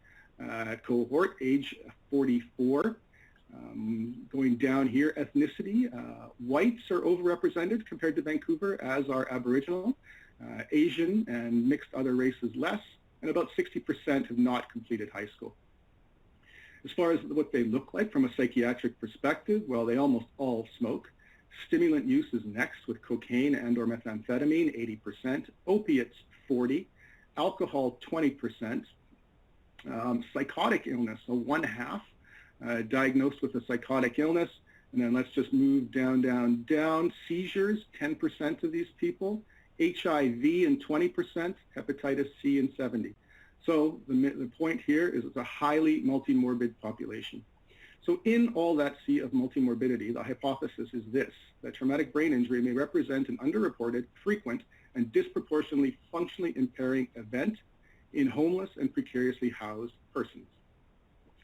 Speaker 7: cohort, age 44. Going down here, ethnicity, whites are overrepresented compared to Vancouver, as are Aboriginal, Asian and mixed other races less, and about 60% have not completed high school. As far as what they look like from a psychiatric perspective, well, they almost all smoke. Stimulant use is next with cocaine and or methamphetamine, 80%, opiates, 40%, alcohol, 20%, psychotic illness, so 1/2, diagnosed with a psychotic illness. And then let's just move down, down, down. Seizures, 10% of these people, HIV in 20%, hepatitis C in 70%. So the point here is it's a highly multimorbid population. So in all that sea of multimorbidity, the hypothesis is this, that traumatic brain injury may represent an underreported, frequent, and disproportionately functionally impairing event in homeless and precariously housed persons.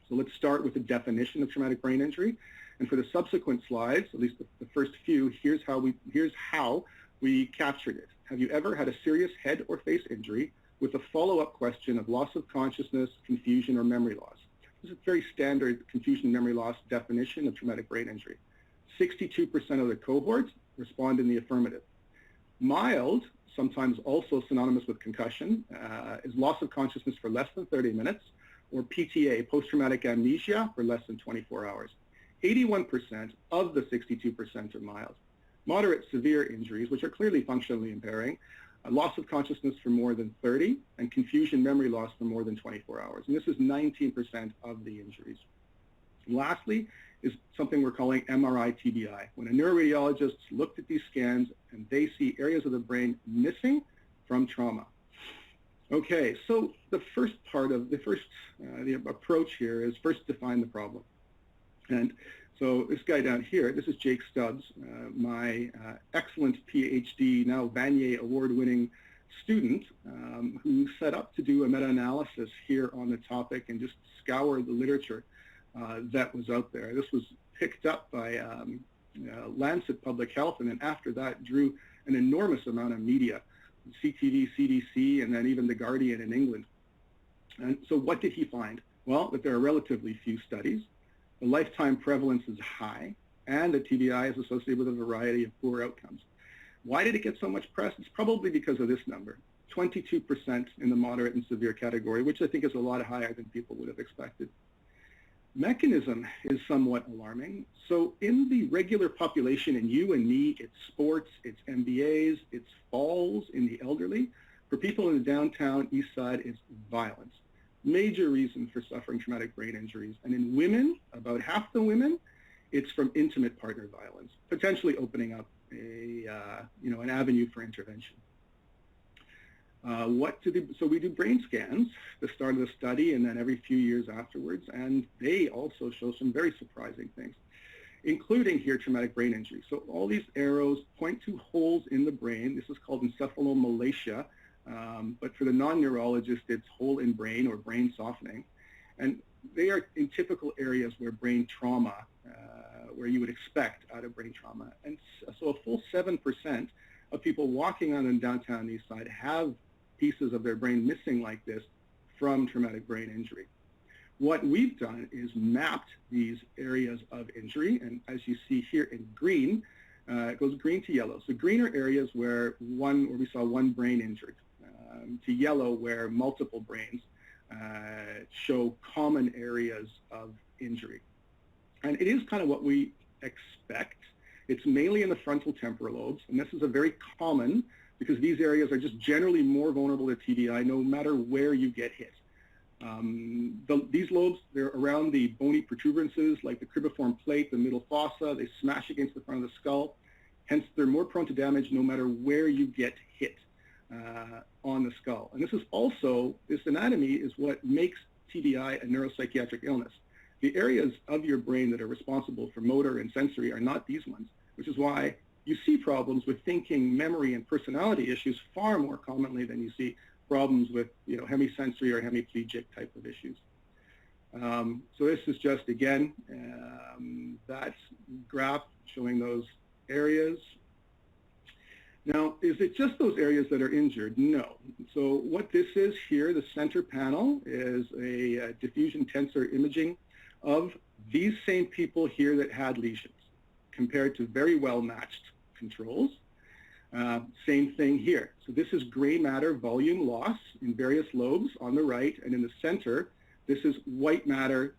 Speaker 7: So let's start with the definition of traumatic brain injury. And for the subsequent slides, at least the first few, here's how we captured it. Have you ever had a serious head or face injury with a follow-up question of loss of consciousness, confusion, or memory loss? This is a very standard confusion memory loss definition of traumatic brain injury. 62% of the cohorts respond in the affirmative. Mild, sometimes also synonymous with concussion, is loss of consciousness for less than 30 minutes, or PTA, post-traumatic amnesia, for less than 24 hours. 81% of the 62% are mild. Moderate severe injuries, which are clearly functionally impairing, loss of consciousness for more than 30, and confusion memory loss for more than 24 hours. And this is 19% of the injuries. And lastly is something we're calling MRI TBI, when a neuroradiologist looked at these scans and they see areas of the brain missing from trauma. Okay, so the first part of the approach here is first define the problem. And so this guy down here, this is Jake Stubbs, my excellent PhD, now Vanier award-winning student, who set up to do a meta-analysis here on the topic and just scour the literature that was out there. This was picked up by Lancet Public Health, and then after that drew an enormous amount of media, CTV, CDC, and then even The Guardian in England. And so what did he find? Well, that there are relatively few studies. The lifetime prevalence is high, and the TBI is associated with a variety of poor outcomes. Why did it get so much press? It's probably because of this number, 22% in the moderate and severe category, which I think is a lot higher than people would have expected. Mechanism is somewhat alarming. So in the regular population, in you and me, it's sports, it's MBAs, it's falls in the elderly. For people in the downtown east side, it's violence. Major reason for suffering traumatic brain injuries. And in women, about half the women, it's from intimate partner violence, potentially opening up an avenue for intervention. So we do brain scans at the start of the study and then every few years afterwards, and they also show some very surprising things, including here traumatic brain injury. So all these arrows point to holes in the brain. This is called encephalomalacia. But for the non-neurologist, it's hole in brain or brain softening. And they are in typical areas where brain trauma, where you would expect out of brain trauma. And so a full 7% of people walking on the downtown east side have pieces of their brain missing like this from traumatic brain injury. What we've done is mapped these areas of injury, and as you see here in green, it goes green to yellow. So green are areas where we saw one brain injured. To yellow where multiple brains show common areas of injury. And it is kind of what we expect. It's mainly in the frontal temporal lobes, and this is a very common because these areas are just generally more vulnerable to TBI no matter where you get hit. These lobes, they're around the bony protuberances like the cribriform plate, the middle fossa. They smash against the front of the skull. Hence, they're more prone to damage no matter where you get hit on the skull. And this anatomy is what makes TBI a neuropsychiatric illness. The areas of your brain that are responsible for motor and sensory are not these ones, which is why you see problems with thinking, memory, and personality issues far more commonly than you see problems with hemisensory or hemiplegic type of issues. So this is just, again, that graph showing those areas. Now, is it just those areas that are injured? No. So what this is here, the center panel, is a diffusion tensor imaging of these same people here that had lesions compared to very well-matched controls. Same thing here. So this is gray matter volume loss in various lobes on the right, and in the center, this is white matter,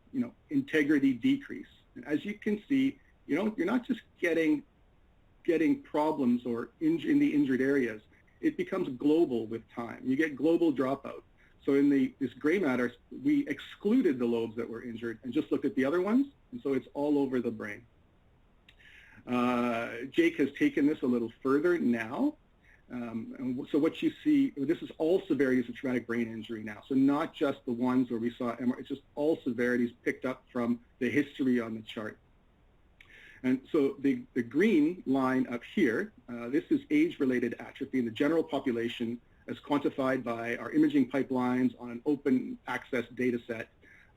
Speaker 7: integrity decrease. And as you can see, you're not just getting problems or in the injured areas. It becomes global with time. You get global dropout. So in this gray matter, we excluded the lobes that were injured and just looked at the other ones, and so it's all over the brain. Jake has taken this a little further now. And so what you see, this is all severities of traumatic brain injury now. So not just the ones where we saw MR, it's just all severities picked up from the history on the chart. And so the green line up here, this is age-related atrophy in the general population as quantified by our imaging pipelines on an open access data set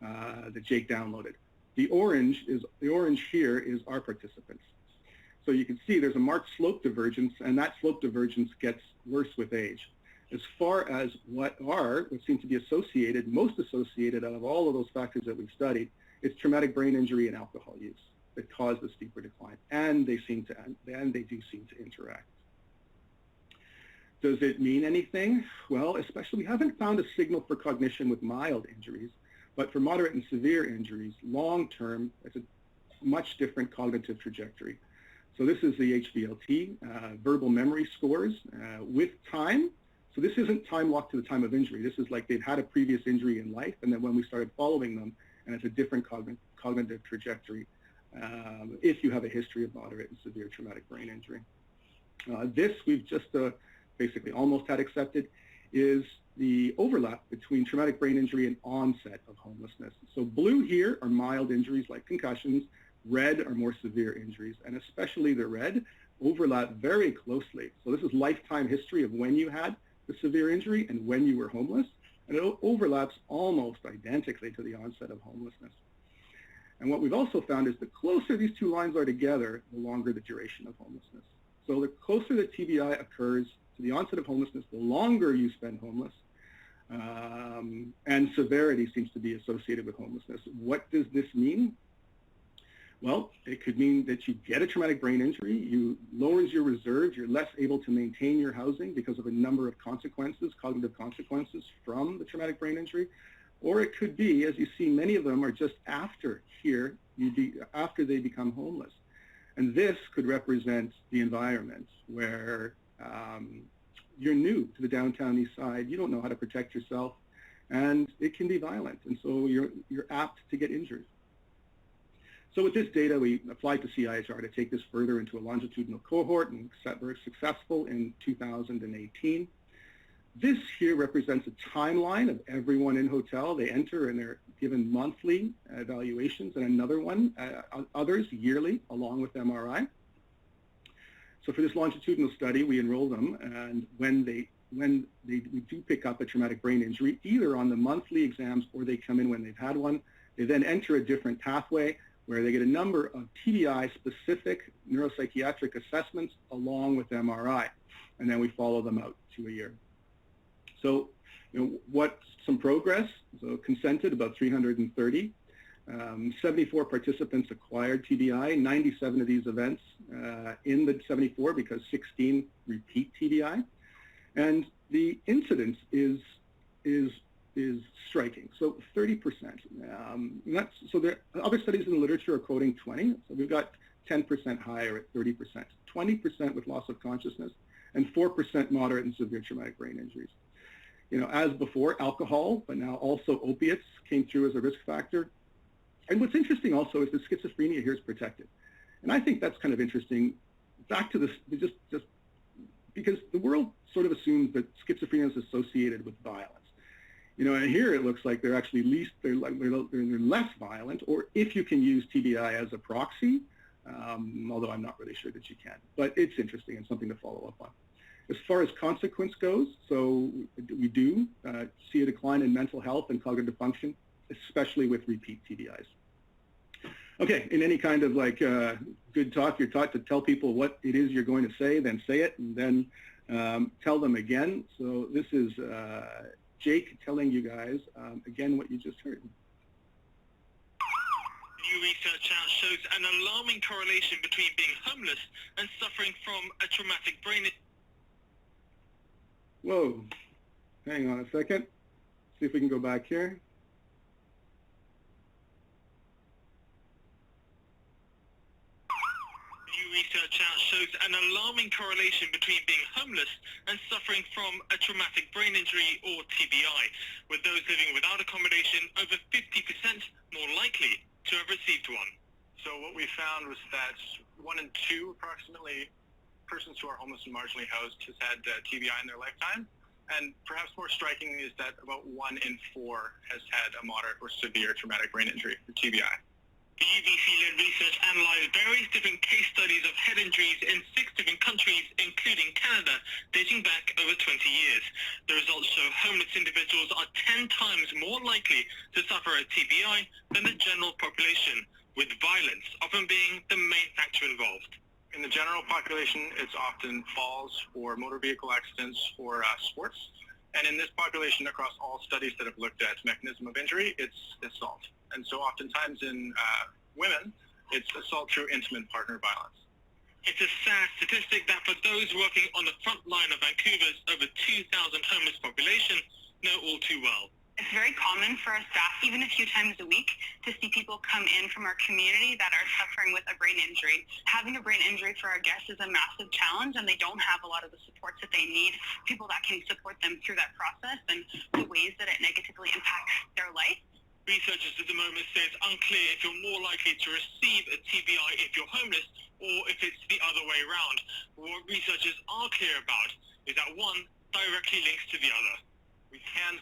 Speaker 7: that Jake downloaded. The orange here is our participants. So you can see there's a marked slope divergence, and that slope divergence gets worse with age. As far as what seem to be most associated out of all of those factors that we've studied, it's traumatic brain injury and alcohol use that cause the steeper decline, and they do seem to interact. Does it mean anything? Well, especially we haven't found a signal for cognition with mild injuries, but for moderate and severe injuries, long-term, it's a much different cognitive trajectory. So this is the HVLT, verbal memory scores with time. So this isn't time locked to the time of injury. This is like they've had a previous injury in life, and then when we started following them, and it's a different cognitive trajectory if you have a history of moderate and severe traumatic brain injury. This we've just basically almost had accepted is the overlap between traumatic brain injury and onset of homelessness. So blue here are mild injuries like concussions, red are more severe injuries, and especially the red overlap very closely. So this is lifetime history of when you had the severe injury and when you were homeless, and it overlaps almost identically to the onset of homelessness. And what we've also found is the closer these two lines are together, the longer the duration of homelessness. So the closer the TBI occurs to the onset of homelessness, the longer you spend homeless, and severity seems to be associated with homelessness. What does this mean? Well, it could mean that you get a traumatic brain injury, you lowers your reserves, you're less able to maintain your housing because of a number of consequences, cognitive consequences from the traumatic brain injury. Or it could be, as you see, many of them are just after after they become homeless. And this could represent the environment where you're new to the downtown east side, you don't know how to protect yourself, and it can be violent, and so you're apt to get injured. So with this data, we applied to CIHR to take this further into a longitudinal cohort, and were successful in 2018. This here represents a timeline of everyone in hotel. They enter and they're given monthly evaluations, and another one, others yearly, along with MRI. So for this longitudinal study, we enroll them, and when we do pick up a traumatic brain injury, either on the monthly exams or they come in when they've had one, they then enter a different pathway where they get a number of TBI-specific neuropsychiatric assessments along with MRI, and then we follow them out to a year. So, some progress. So consented, about 330. 74 participants acquired TBI, 97 of these events in the 74 because 16 repeat TBI. And the incidence is striking, so 30%. So there other studies in the literature are quoting 20, so we've got 10% higher at 30%, 20% with loss of consciousness, and 4% moderate and severe traumatic brain injuries. As before, alcohol, but now also opiates came through as a risk factor. And what's interesting also is that schizophrenia here is protected. And I think that's kind of interesting. Back to this, just because the world sort of assumes that schizophrenia is associated with violence. And here it looks like they're actually they're less violent, or if you can use TBI as a proxy, although I'm not really sure that you can. But it's interesting and something to follow up on. As far as consequence goes, so we do see a decline in mental health and cognitive function, especially with repeat TBIs. Okay, in any kind of good talk. You're taught to tell people what it is you're going to say, then say it, and then tell them again. So this is Jake telling you guys again what you just heard.
Speaker 8: New research out shows an alarming correlation between being homeless and suffering from a traumatic brain injury.
Speaker 7: Whoa, hang on a second. See if we can go back here.
Speaker 8: New research out shows an alarming correlation between being homeless and suffering from a traumatic brain injury or TBI, with those living without accommodation over 50% more likely to have received one.
Speaker 9: So what we found was that 1 in 2 approximately persons who are homeless and marginally housed has had TBI in their lifetime. And perhaps more striking is that about 1 in 4 has had a moderate or severe traumatic brain injury, or TBI.
Speaker 8: The UBC-led research analysed various different case studies of head injuries in 6 different countries, including Canada, dating back over 20 years. The results show homeless individuals are 10 times more likely to suffer a TBI than the general population, with violence often being the main factor involved.
Speaker 9: In the general population, it's often falls or motor vehicle accidents or sports. And in this population, across all studies that have looked at mechanism of injury, it's assault. And so oftentimes in women, it's assault through intimate partner violence.
Speaker 8: It's a sad statistic that for those working on the front line of Vancouver's over 2,000 homeless population know all too well.
Speaker 10: It's very common for our staff, even a few times a week, to see people come in from our community that are suffering with a brain injury. Having a brain injury for our guests is a massive challenge, and they don't have a lot of the supports that they need, people that can support them through that process and the ways that it negatively impacts their life.
Speaker 8: Researchers at the moment say it's unclear if you're more likely to receive a TBI if you're homeless or if it's the other way around. What researchers are clear about is that one directly links to the other. We can...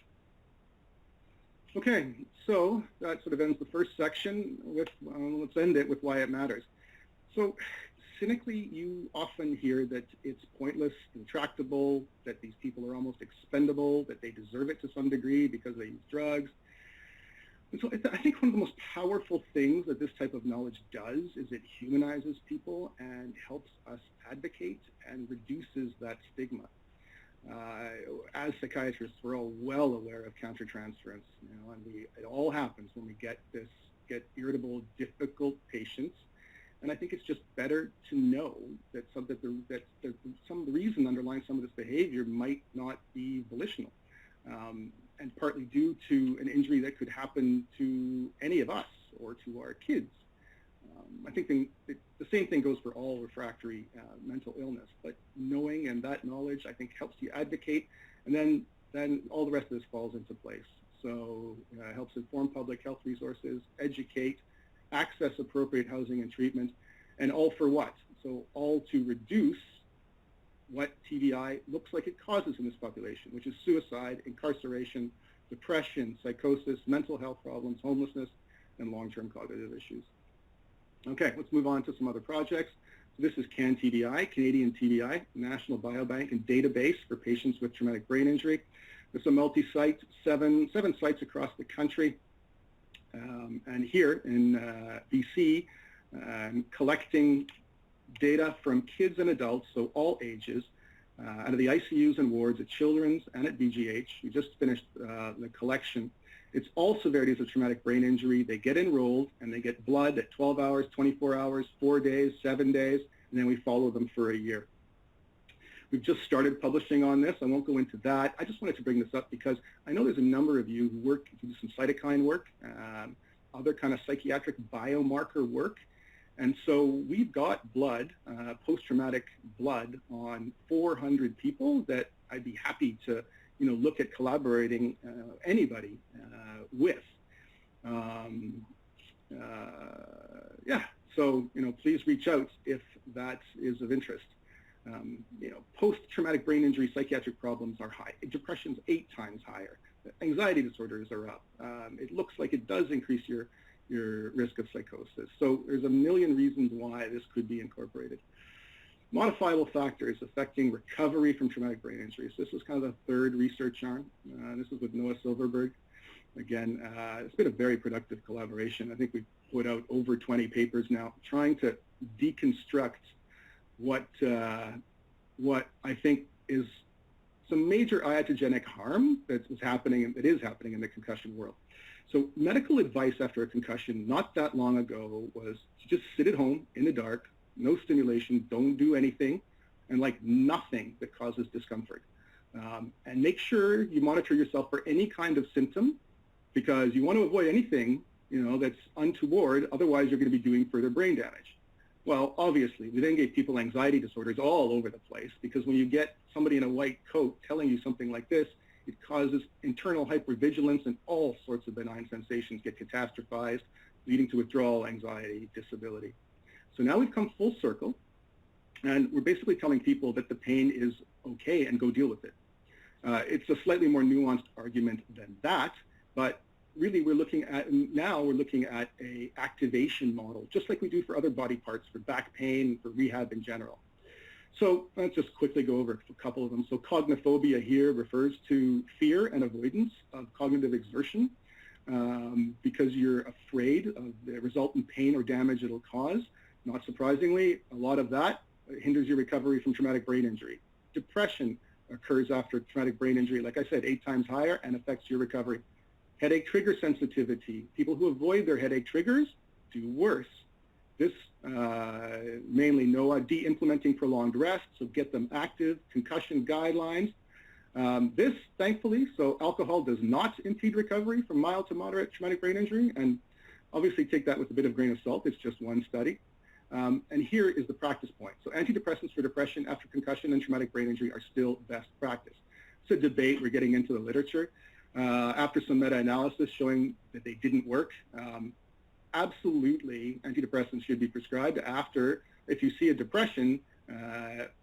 Speaker 7: Okay, so that sort of ends the first section with, let's end it with why it matters. So cynically, you often hear that it's pointless, intractable, that these people are almost expendable, that they deserve it to some degree because they use drugs. And so I think one of the most powerful things that this type of knowledge does is it humanizes people and helps us advocate and reduces that stigma. As psychiatrists, we're all well aware of countertransference, and it all happens when we get irritable, difficult patients. And I think it's just better to know that some of the reason underlying some of this behavior might not be volitional, and partly due to an injury that could happen to any of us or to our kids. I think the same thing goes for all refractory mental illness, but knowing and that knowledge, I think, helps you advocate, and then all the rest of this falls into place. So it helps inform public health resources, educate, access appropriate housing and treatment, and all for what? So all to reduce what TBI looks like it causes in this population, which is suicide, incarceration, depression, psychosis, mental health problems, homelessness, and long-term cognitive issues. Okay, let's move on to some other projects. So this is CAN-TBI, Canadian TBI, National Biobank and Database for patients with traumatic brain injury. It's a multi-site, seven sites across the country. And here in BC, collecting data from kids and adults, so all ages, out of the ICUs and wards at Children's and at BGH. We just finished the collection. It's all severities of traumatic brain injury. They get enrolled and they get blood at 12 hours, 24 hours, 4 days, 7 days, and then we follow them for a year. We've just started publishing on this. I won't go into that. I just wanted to bring this up because I know there's a number of you who do some cytokine work, other kind of psychiatric biomarker work. And so we've got blood, post-traumatic blood on 400 people that I'd be happy to look at collaborating anybody with. Yeah, so please reach out if that is of interest. Post-traumatic brain injury psychiatric problems are high. Depression's 8 times higher. Anxiety disorders are up. It looks like it does increase your risk of psychosis. So there's a million reasons why this could be incorporated. Modifiable factors affecting recovery from traumatic brain injuries. This is kind of the third research arm. This is with Noah Silverberg. Again, it's been a very productive collaboration. I think we've put out over 20 papers now trying to deconstruct what I think is some major iatrogenic harm that is happening in the concussion world. So medical advice after a concussion not that long ago was to just sit at home in the dark, no stimulation, don't do anything, and like nothing that causes discomfort. And make sure you monitor yourself for any kind of symptom, because you want to avoid anything, you know, that's untoward, otherwise you're going to be doing further brain damage. Well, obviously, we then gave people anxiety disorders all over the place, because when you get somebody in a white coat telling you something like this, it causes internal hypervigilance, and all sorts of benign sensations get catastrophized, leading to withdrawal, anxiety, disability. So now we've come full circle, and we're basically telling people that the pain is okay and go deal with it. It's a slightly more nuanced argument than that, but really we're looking at a activation model, just like we do for other body parts, for back pain, for rehab in general. So let's just quickly go over a couple of them. So cogniphobia here refers to fear and avoidance of cognitive exertion because you're afraid of the resultant pain or damage it'll cause. Not surprisingly, a lot of that hinders your recovery from traumatic brain injury. Depression occurs after traumatic brain injury, like I said, 8 times higher, and affects your recovery. Headache trigger sensitivity. People who avoid their headache triggers do worse. This mainly NOAA, de-implementing prolonged rest, so get them active, concussion guidelines. This, thankfully, so alcohol does not impede recovery from mild to moderate traumatic brain injury, and obviously take that with a bit of grain of salt. It's just one study. And here is the practice point. So antidepressants for depression after concussion and traumatic brain injury are still best practice. It's a debate. We're getting into the literature. After some meta-analysis showing that they didn't work, absolutely antidepressants should be prescribed after, if you see a depression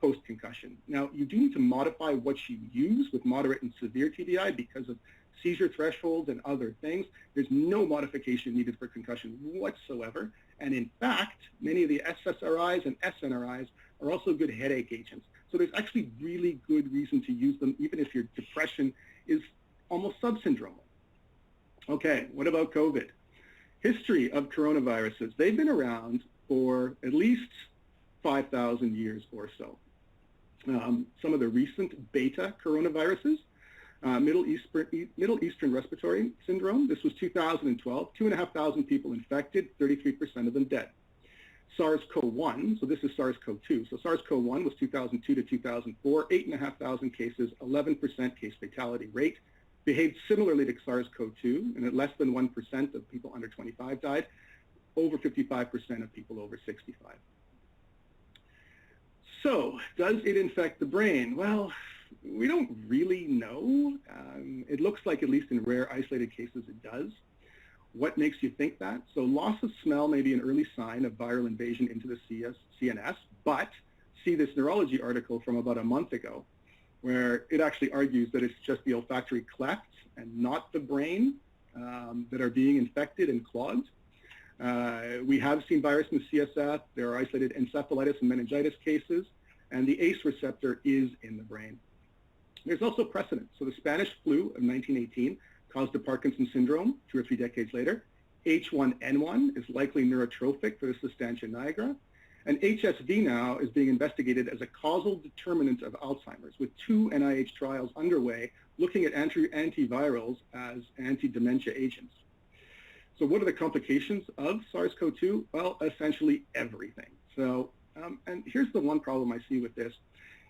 Speaker 7: post-concussion. Now, you do need to modify what you use with moderate and severe TBI because of seizure thresholds and other things. There's no modification needed for concussion whatsoever. And in fact, many of the SSRIs and SNRIs are also good headache agents. So there's actually really good reason to use them, even if your depression is almost subsyndromal. Okay, what about COVID? History of coronaviruses. They've been around for at least 5,000 years or so. Some of the recent beta coronaviruses, Middle Eastern Respiratory Syndrome. This was 2012, 2,500 people infected, 33% of them dead. SARS-CoV-1, so this is SARS-CoV-2. So SARS-CoV-1 was 2002 to 2004, 8,500 cases, 11% case fatality rate. Behaved similarly to SARS-CoV-2, and at less than 1% of people under 25 died, over 55% of people over 65. So, does it infect the brain? Well, we don't really know. It looks like, at least in rare isolated cases, it does. What makes you think that? So loss of smell may be an early sign of viral invasion into the CNS, but see this neurology article from about a month ago, where it actually argues that it's just the olfactory clefts and not the brain that are being infected and clogged. We have seen virus in the CSF. There are isolated encephalitis and meningitis cases, and the ACE receptor is in the brain. There's also precedent. So the Spanish flu of 1918 caused a Parkinson's syndrome 2 or 3 decades later. H1N1 is likely neurotrophic for the substantia nigra. And HSV now is being investigated as a causal determinant of Alzheimer's, with 2 NIH trials underway looking at antivirals as anti-dementia agents. So what are the complications of SARS-CoV-2? Well, essentially everything. So, and here's the one problem I see with this.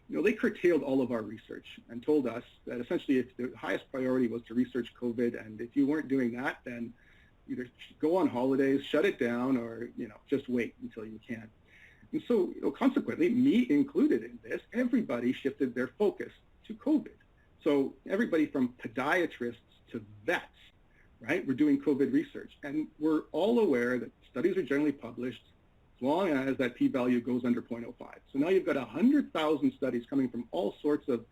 Speaker 7: You know, they curtailed all of our research and told us that essentially if the highest priority was to research COVID, and if you weren't doing that, then either go on holidays, shut it down, or, you know, just wait until you can. And so, you know, consequently, me included in this, everybody shifted their focus to COVID. So everybody from podiatrists to vets, right? We're doing COVID research. And we're all aware that studies are generally published as long as that p-value goes under 0.05. So now you've got 100,000 studies coming from all sorts of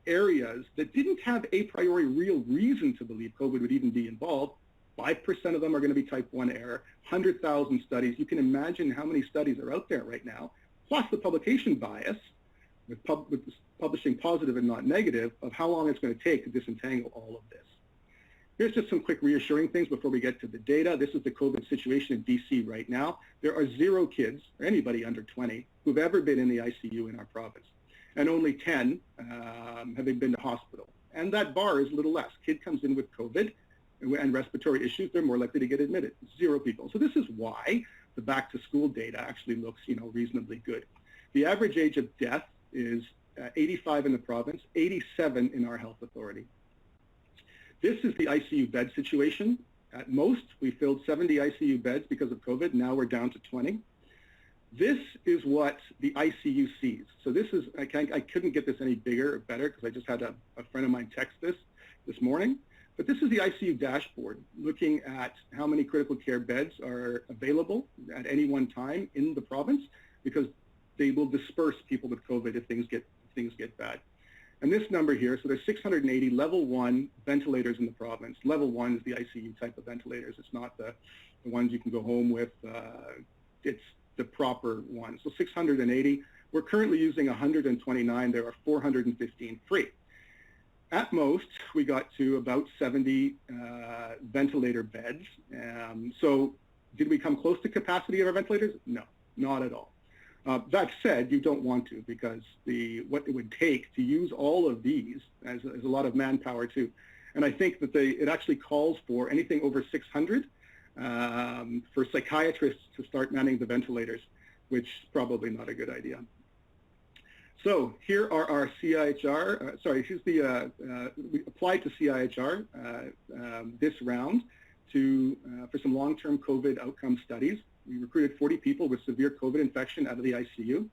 Speaker 7: areas that didn't have a priori real reason to believe COVID would even be involved. 5% of them are going to be type 1 error, 100,000 studies. You can imagine how many studies are out there right now, plus the publication bias with publishing positive and not negative of how long it's going to take to disentangle all of this. Here's just some quick reassuring things before we get to the data. This is the COVID situation in BC right now. There are 0 kids, or anybody under 20, who've ever been in the ICU in our province. And only 10 have been to hospital. And that bar is a little less. Kid comes in with COVID and respiratory issues, they're more likely to get admitted. 0 people. So this is why the back to school data actually looks, reasonably good. The average age of death is 85 in the province, 87 in our health authority. This is the ICU bed situation. At most, we filled 70 ICU beds because of COVID. Now we're down to 20. This is what the ICU sees. So this is, I couldn't get this any bigger or better because I just had a friend of mine text this morning. But this is the ICU dashboard looking at how many critical care beds are available at any one time in the province, because they will disperse people with COVID if things get bad. And this number here, so there's 680 level 1 ventilators in the province. Level 1 is the ICU type of ventilators. It's not the ones you can go home with. It's the proper one. So 680. We're currently using 129. There are 415 free. At most, we got to about 70 ventilator beds. So did we come close to capacity of our ventilators? No, not at all. That said, you don't want to, because what it would take to use all of these is a lot of manpower too. And I think that it actually calls for anything over 600 for psychiatrists to start manning the ventilators, which is probably not a good idea. So here are our CIHR, we applied to CIHR this round for some long-term COVID outcome studies. We recruited 40 people with severe COVID infection out of the ICU.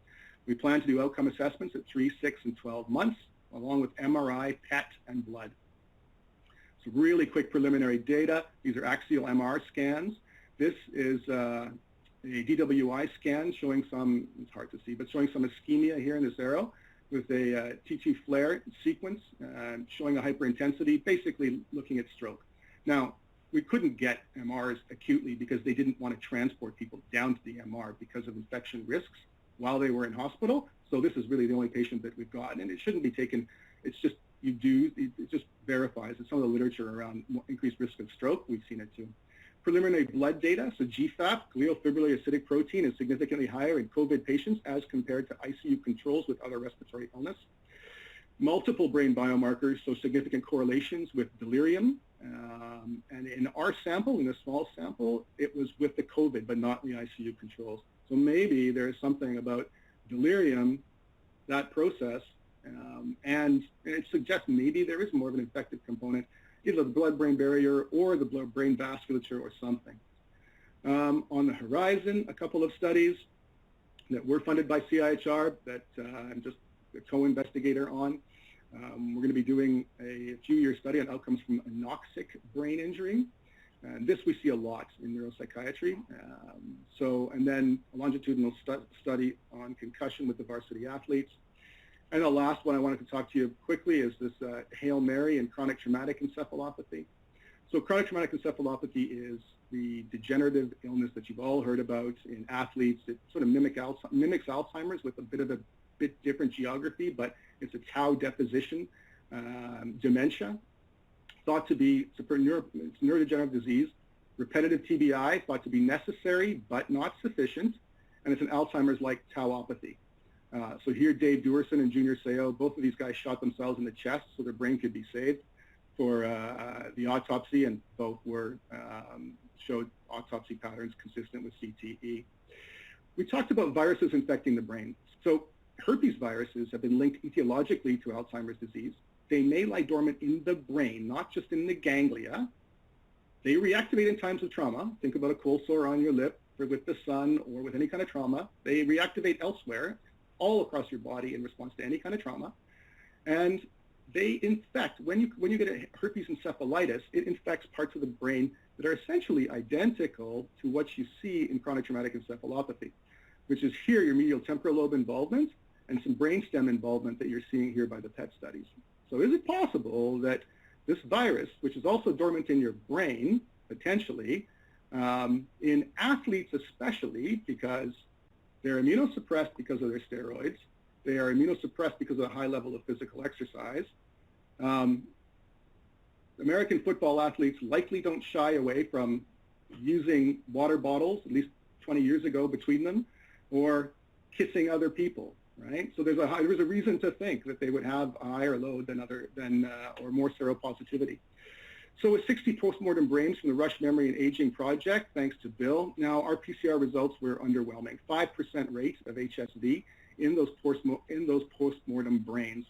Speaker 7: We plan to do outcome assessments at 3, 6, and 12 months, along with MRI, PET, and blood. So really quick preliminary data. These are axial MR scans. This is a DWI scan showing some, it's hard to see, but showing some ischemia here in this arrow with a T2 flare sequence showing a hyperintensity, basically looking at stroke. Now, we couldn't get MRs acutely because they didn't want to transport people down to the MR because of infection risks while they were in hospital. So this is really the only patient that we've gotten, and it shouldn't be taken. It's just it just verifies. It's some of the literature around increased risk of stroke. We've seen it too. Preliminary blood data, so GFAP, glial fibrillary acidic protein, is significantly higher in COVID patients as compared to ICU controls with other respiratory illness. Multiple brain biomarkers, so significant correlations with delirium. And in our sample, in a small sample, it was with the COVID, but not in the ICU controls. So maybe there is something about delirium, that process, and it suggests maybe there is more of an infective component, either the blood-brain barrier or the blood-brain vasculature or something. On the horizon, a couple of studies that were funded by CIHR that I'm just a co-investigator on. We're going to be doing a few-year study on outcomes from anoxic brain injury. And this we see a lot in neuropsychiatry. And then a longitudinal study on concussion with the varsity athletes. And the last one I wanted to talk to you quickly is this Hail Mary and chronic traumatic encephalopathy. So chronic traumatic encephalopathy is the degenerative illness that you've all heard about in athletes. It sort of mimics Alzheimer's with a bit different geography, but it's a tau deposition dementia, thought to be, it's neurodegenerative disease, repetitive TBI, thought to be necessary but not sufficient, and it's an Alzheimer's-like tauopathy. So here, Dave Duerson and Junior Seyo, both of these guys shot themselves in the chest so their brain could be saved for the autopsy, and both showed autopsy patterns consistent with CTE. We talked about viruses infecting the brain. So herpes viruses have been linked etiologically to Alzheimer's disease. They may lie dormant in the brain, not just in the ganglia. They reactivate in times of trauma. Think about a cold sore on your lip or with the sun or with any kind of trauma. They reactivate elsewhere, all across your body in response to any kind of trauma. And they infect, when you get a herpes encephalitis, it infects parts of the brain that are essentially identical to what you see in chronic traumatic encephalopathy, which is here your medial temporal lobe involvement and some brainstem involvement that you're seeing here by the PET studies. So is it possible that this virus, which is also dormant in your brain, potentially, in athletes especially, because they're immunosuppressed because of their steroids, they are immunosuppressed because of a high level of physical exercise, American football athletes likely don't shy away from using water bottles, at least 20 years ago, between them, or kissing other people, right? So there was a reason to think that they would have a higher load or more seropositivity. So with 60 postmortem brains from the Rush Memory and Aging Project, thanks to Bill, now our PCR results were underwhelming. 5% rate of HSV in those postmortem brains.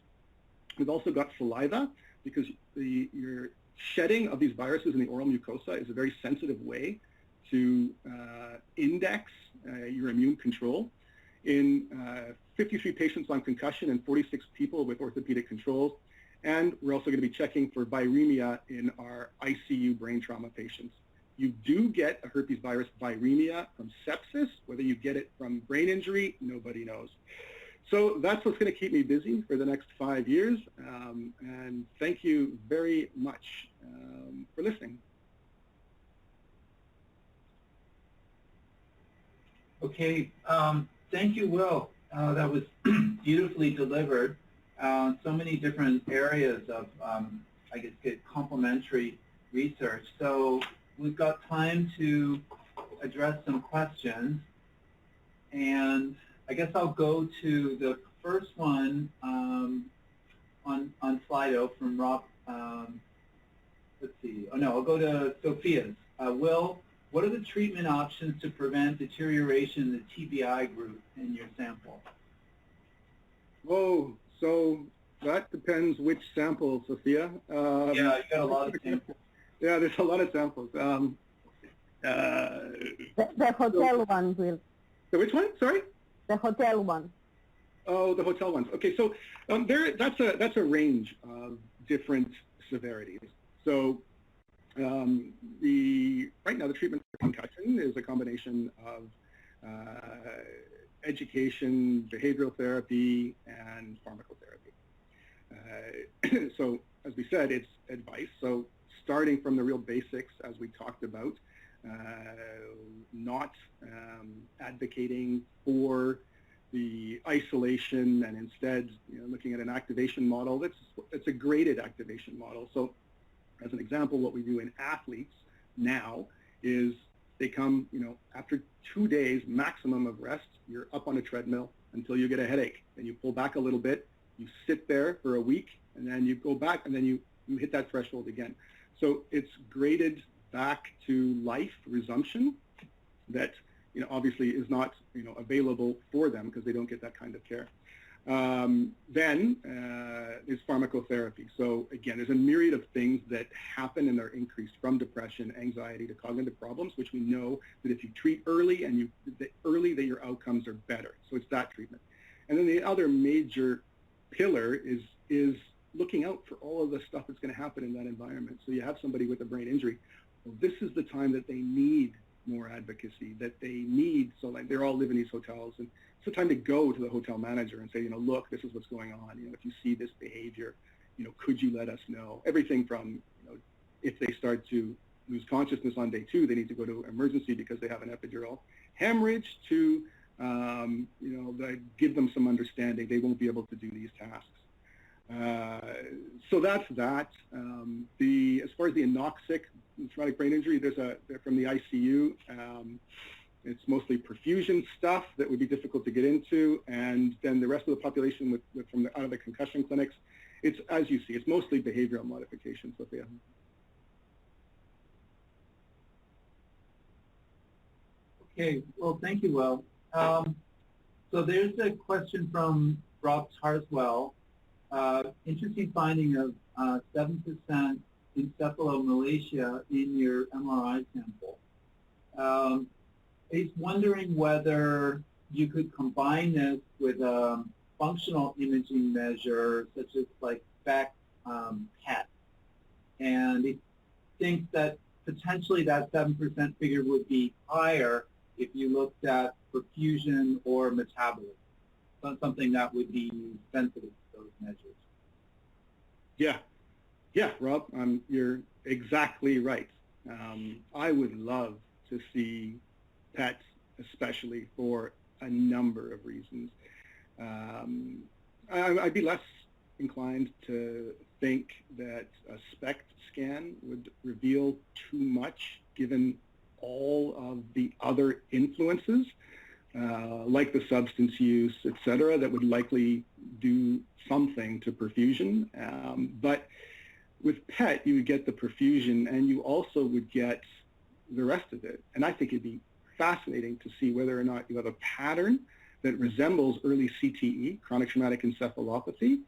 Speaker 7: We've also got saliva, because your shedding of these viruses in the oral mucosa is a very sensitive way to index your immune control. In 53 patients on concussion and 46 people with orthopedic controls. And we're also going to be checking for viremia in our ICU brain trauma patients. You do get a herpes virus viremia from sepsis. Whether you get it from brain injury, nobody knows. So that's what's going to keep me busy for the next 5 years. And thank you very much for listening.
Speaker 1: Okay, thank you, Will. That was beautifully delivered. So many different areas of, I guess, complementary research. So we've got time to address some questions. And I guess I'll go to the first one on Slido from Rob. Let's see. Oh, no, I'll go to Sophia's. Will, what are the treatment options to prevent deterioration in the TBI group in your sample?
Speaker 7: Whoa, so that depends which sample, Sophia.
Speaker 1: Yeah, you got a lot of samples.
Speaker 7: Yeah, there's a lot of samples.
Speaker 11: The hotel one, Will.
Speaker 7: So which one? Sorry?
Speaker 11: The hotel one.
Speaker 7: Oh, the hotel ones. Okay, so that's a range of different severities. So right now the treatment for concussion is a combination of education, behavioral therapy, and pharmacotherapy. So as we said, it's advice. So starting from the real basics, as we talked about, not advocating for the isolation and instead looking at an activation model. It's a graded activation model. So as an example, what we do in athletes now is they come, after 2 days maximum of rest, you're up on a treadmill until you get a headache. Then you pull back a little bit, you sit there for a week, and then you go back, and then you hit that threshold again. So it's graded back to life resumption that obviously is not available for them because they don't get that kind of care. Then is pharmacotherapy. So again, there's a myriad of things that happen and are increased from depression, anxiety to cognitive problems, which we know that if you treat early and that your outcomes are better. So it's that treatment. And then the other major pillar is looking out for all of the stuff that's going to happen in that environment. So you have somebody with a brain injury. Well, this is the time that they need more advocacy, that they need, so like they're all living in these hotels, and it's the time to go to the hotel manager and say, look, this is what's going on. If you see this behavior, could you let us know? Everything from, if they start to lose consciousness on day 2, they need to go to emergency because they have an epidural hemorrhage to, give them some understanding. They won't be able to do these tasks. So that's that. As far as the anoxic traumatic brain injury, from the ICU, it's mostly perfusion stuff that would be difficult to get into, and then the rest of the population out of the concussion clinics, it's, as you see, it's mostly behavioral modification, Sophia.
Speaker 1: Okay, well, thank you, Will. So there's a question from Rob Tarswell. Interesting finding of 7% encephalomalacia in your MRI sample. He's wondering whether you could combine this with a functional imaging measure, such as like SPECT PET. And he thinks that potentially that 7% figure would be higher if you looked at perfusion or metabolism, something that would be sensitive to those measures.
Speaker 7: Yeah, Rob, you're exactly right. I would love to see PET, especially for a number of reasons. I'd be less inclined to think that a SPECT scan would reveal too much given all of the other influences, like the substance use, et cetera, that would likely do something to perfusion. But with PET, you would get the perfusion, and you also would get the rest of it. And I think it'd be fascinating to see whether or not you have a pattern that resembles early CTE, chronic traumatic encephalopathy,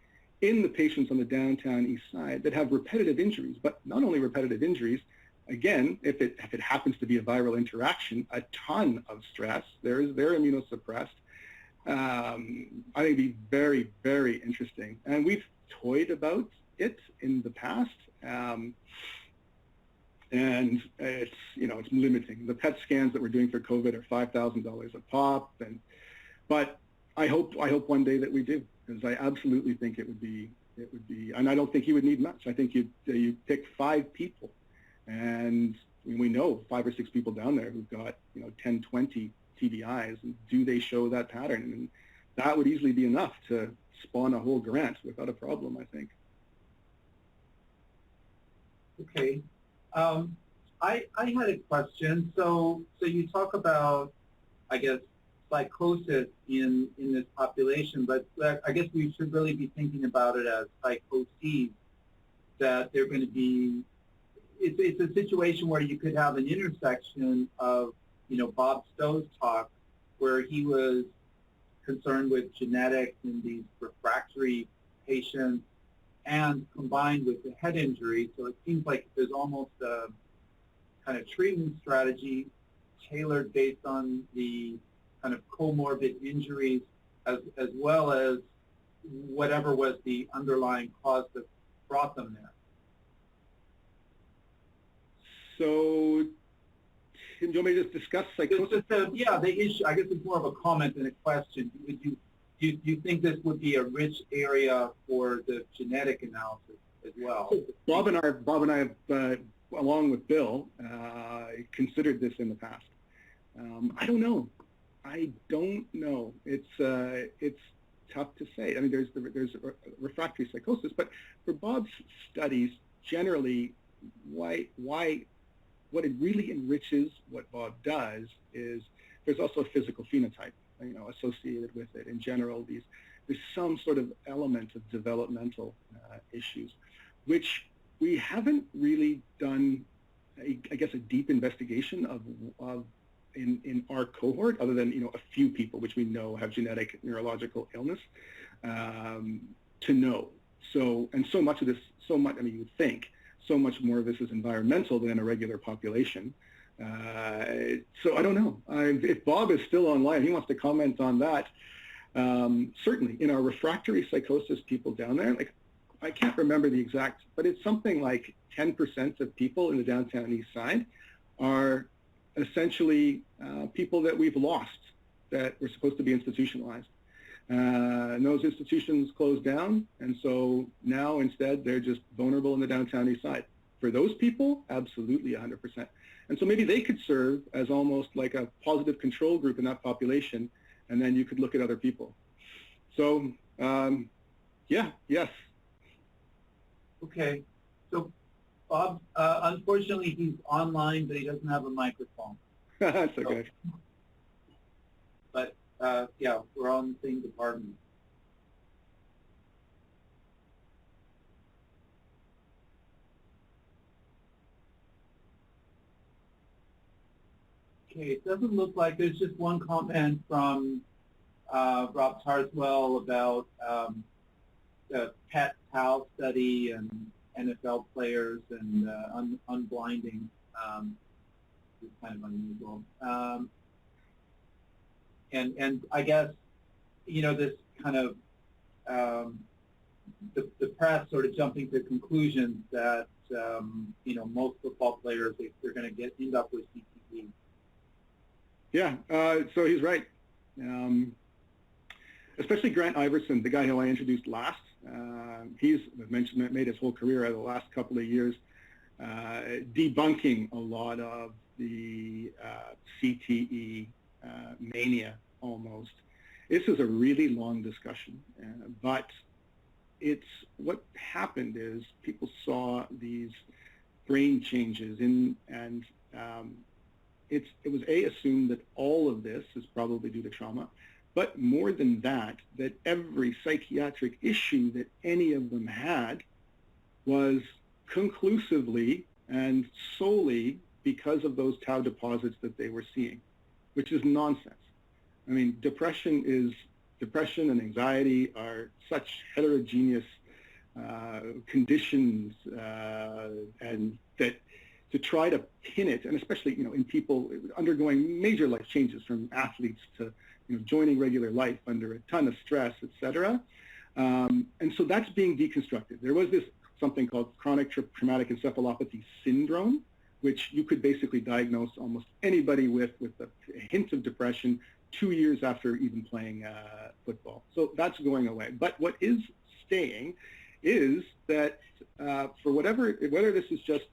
Speaker 7: in the patients on the downtown east side that have repetitive injuries. But not only repetitive injuries, again, if it happens to be a viral interaction, a ton of stress. They're immunosuppressed. I think it'd be very, very interesting. And we've toyed about it in the past, and it's it's limiting. The PET scans that we're doing for COVID are $5,000 a pop, but I hope one day that we do, because I absolutely think it would be, and I don't think you would need much. I think you pick 5 people, and we know 5 or 6 people down there who've got 10, 20 TBIs, and do they show that pattern? And that would easily be enough to spawn a whole grant without a problem, I think.
Speaker 1: Okay. I had a question. So you talk about, I guess, psychosis in this population, but I guess we should really be thinking about it as psychoses, that they're going to be, it's a situation where you could have an intersection of, Bob Stowe's talk, where he was concerned with genetics in these refractory patients and combined with the head injury. So it seems like there's almost a kind of treatment strategy tailored based on the kind of comorbid injuries as well as whatever was the underlying cause that brought them there.
Speaker 7: So, do you want me to just discuss psychosis?
Speaker 1: The issue, I guess it's more of a comment than a question. Do you think this would be a rich area for the genetic analysis as well?
Speaker 7: Bob and I have, along with Bill, considered this in the past. I don't know. It's tough to say. I mean, there's refractory psychosis, but for Bob's studies, generally, what it really enriches what Bob does is there's also a physical phenotype, associated with it. In general, there's some sort of element of developmental issues, which we haven't really done, I guess, a deep investigation of in our cohort, other than a few people which we know have genetic neurological illness, to know. So much of this, you would think so much more of this is environmental than a regular population. So I don't know. If Bob is still online, he wants to comment on that. Certainly, in our refractory psychosis people down there, I can't remember the exact, but it's something like 10% of people in the downtown east side are essentially people that we've lost, that were supposed to be institutionalized. And those institutions closed down, and so now instead they're just vulnerable in the downtown east side. For those people, absolutely 100%. And so maybe they could serve as almost like a positive control group in that population, and then you could look at other people. So, yes.
Speaker 1: Okay. So, Bob, unfortunately, he's online, but he doesn't have a microphone.
Speaker 7: That's okay.
Speaker 1: But, we're on the same department. Okay, it doesn't look like there's just one comment from Rob Tarswell about the PET tau study and NFL players and unblinding. It's kind of unusual. And I guess, this kind of, the press sort of jumping to conclusions that, most football players, they're going to end up with CTE.
Speaker 7: Yeah, so he's right. Especially Grant Iverson, the guy who I introduced last. He's made his whole career out of the last couple of years debunking a lot of the CTE mania almost. This is a really long discussion, but what happened is people saw these brain changes and it was assumed that all of this is probably due to trauma, but more than that, that every psychiatric issue that any of them had was conclusively and solely because of those tau deposits that they were seeing, which is nonsense. I mean, depression and anxiety are such heterogeneous conditions, and that to try to pin it, and especially in people undergoing major life changes, from athletes to joining regular life under a ton of stress, etc. And so that's being deconstructed. There was something called chronic traumatic encephalopathy syndrome, which you could basically diagnose almost anybody with a hint of depression 2 years after even playing football. So that's going away. But what is staying is that for whether this is just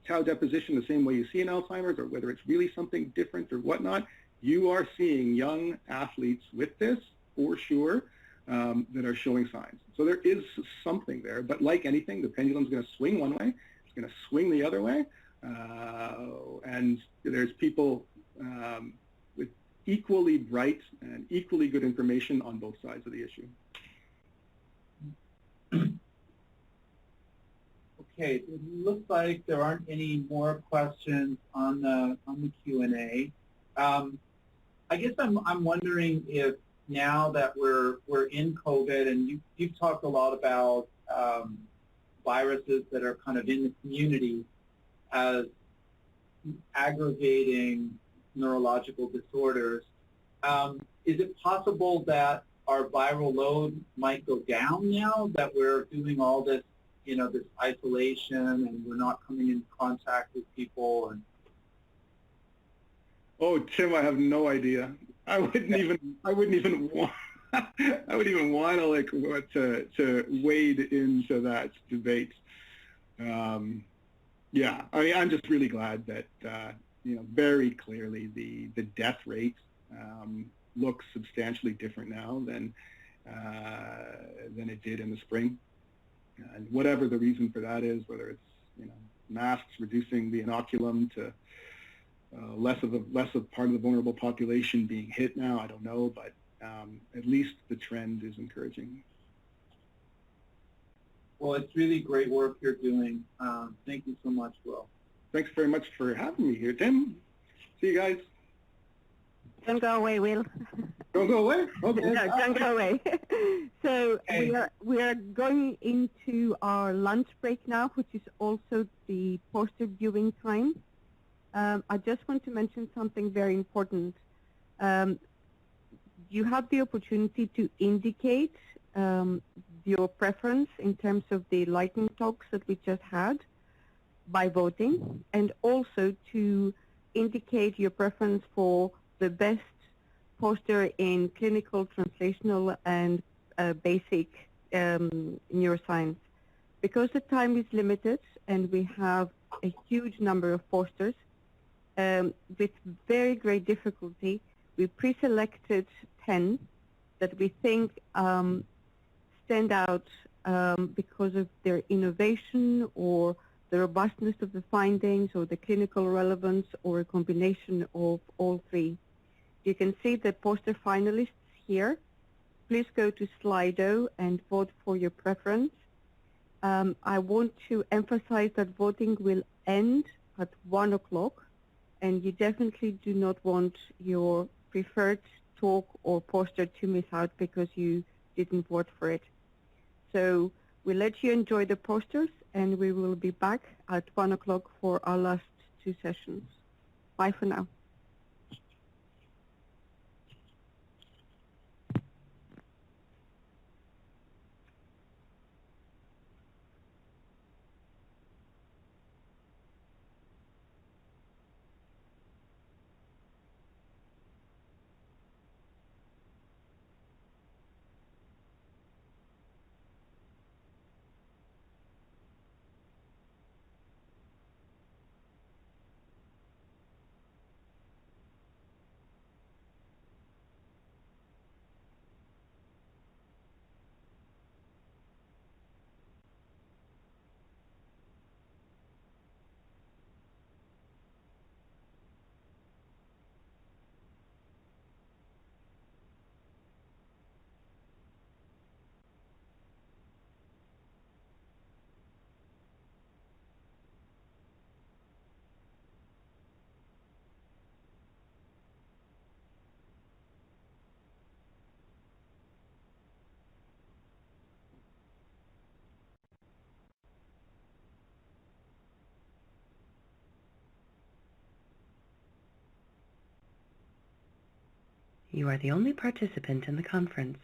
Speaker 7: tau deposition the same way you see in Alzheimer's, or whether it's really something different or whatnot, you are seeing young athletes with this, for sure, that are showing signs. So there is something there, but like anything, the pendulum's going to swing one way, it's going to swing the other way, and there's people with equally bright and equally good information on both sides of the issue.
Speaker 1: Okay, it looks like there aren't any more questions on the Q&A. I guess I'm wondering if now that we're in COVID, and you've talked a lot about viruses that are kind of in the community as aggravating neurological disorders, is it possible that our viral load might go down now that we're doing all this, this isolation, and we're not coming in contact with people? And
Speaker 7: oh, Tim, I have no idea. I wouldn't even want to wade into that debate. Yeah, I mean, I'm just really glad that very clearly the death rate looks substantially different now than it did in the spring. And whatever the reason for that is, whether it's masks reducing the inoculum to less of part of the vulnerable population being hit now, I don't know, but at least the trend is encouraging.
Speaker 1: Well, it's really great work you're doing. Thank you so much, Will.
Speaker 7: Thanks very much for having me here, Tim. See you guys.
Speaker 11: Don't go away, Will.
Speaker 7: Don't go away? Okay.
Speaker 11: No, don't go away. So
Speaker 1: okay.
Speaker 11: we are going into our lunch break now, which is also the poster viewing time. I just want to mention something very important. You have the opportunity to indicate your preference in terms of the lightning talks that we just had by voting, and also to indicate your preference for the best poster in clinical, translational, and basic neuroscience. Because the time is limited and we have a huge number of posters, with very great difficulty, we pre-selected 10 that we think stand out because of their innovation or the robustness of the findings or the clinical relevance or a combination of all three. You can see the poster finalists here. Please go to Slido and vote for your preference. I want to emphasize that voting will end at 1 o'clock, and you definitely do not want your preferred talk or poster to miss out because you didn't vote for it. So we'll let you enjoy the posters, and we will be back at 1 o'clock for our last two sessions. Bye for now.
Speaker 12: You are the only participant in the conference.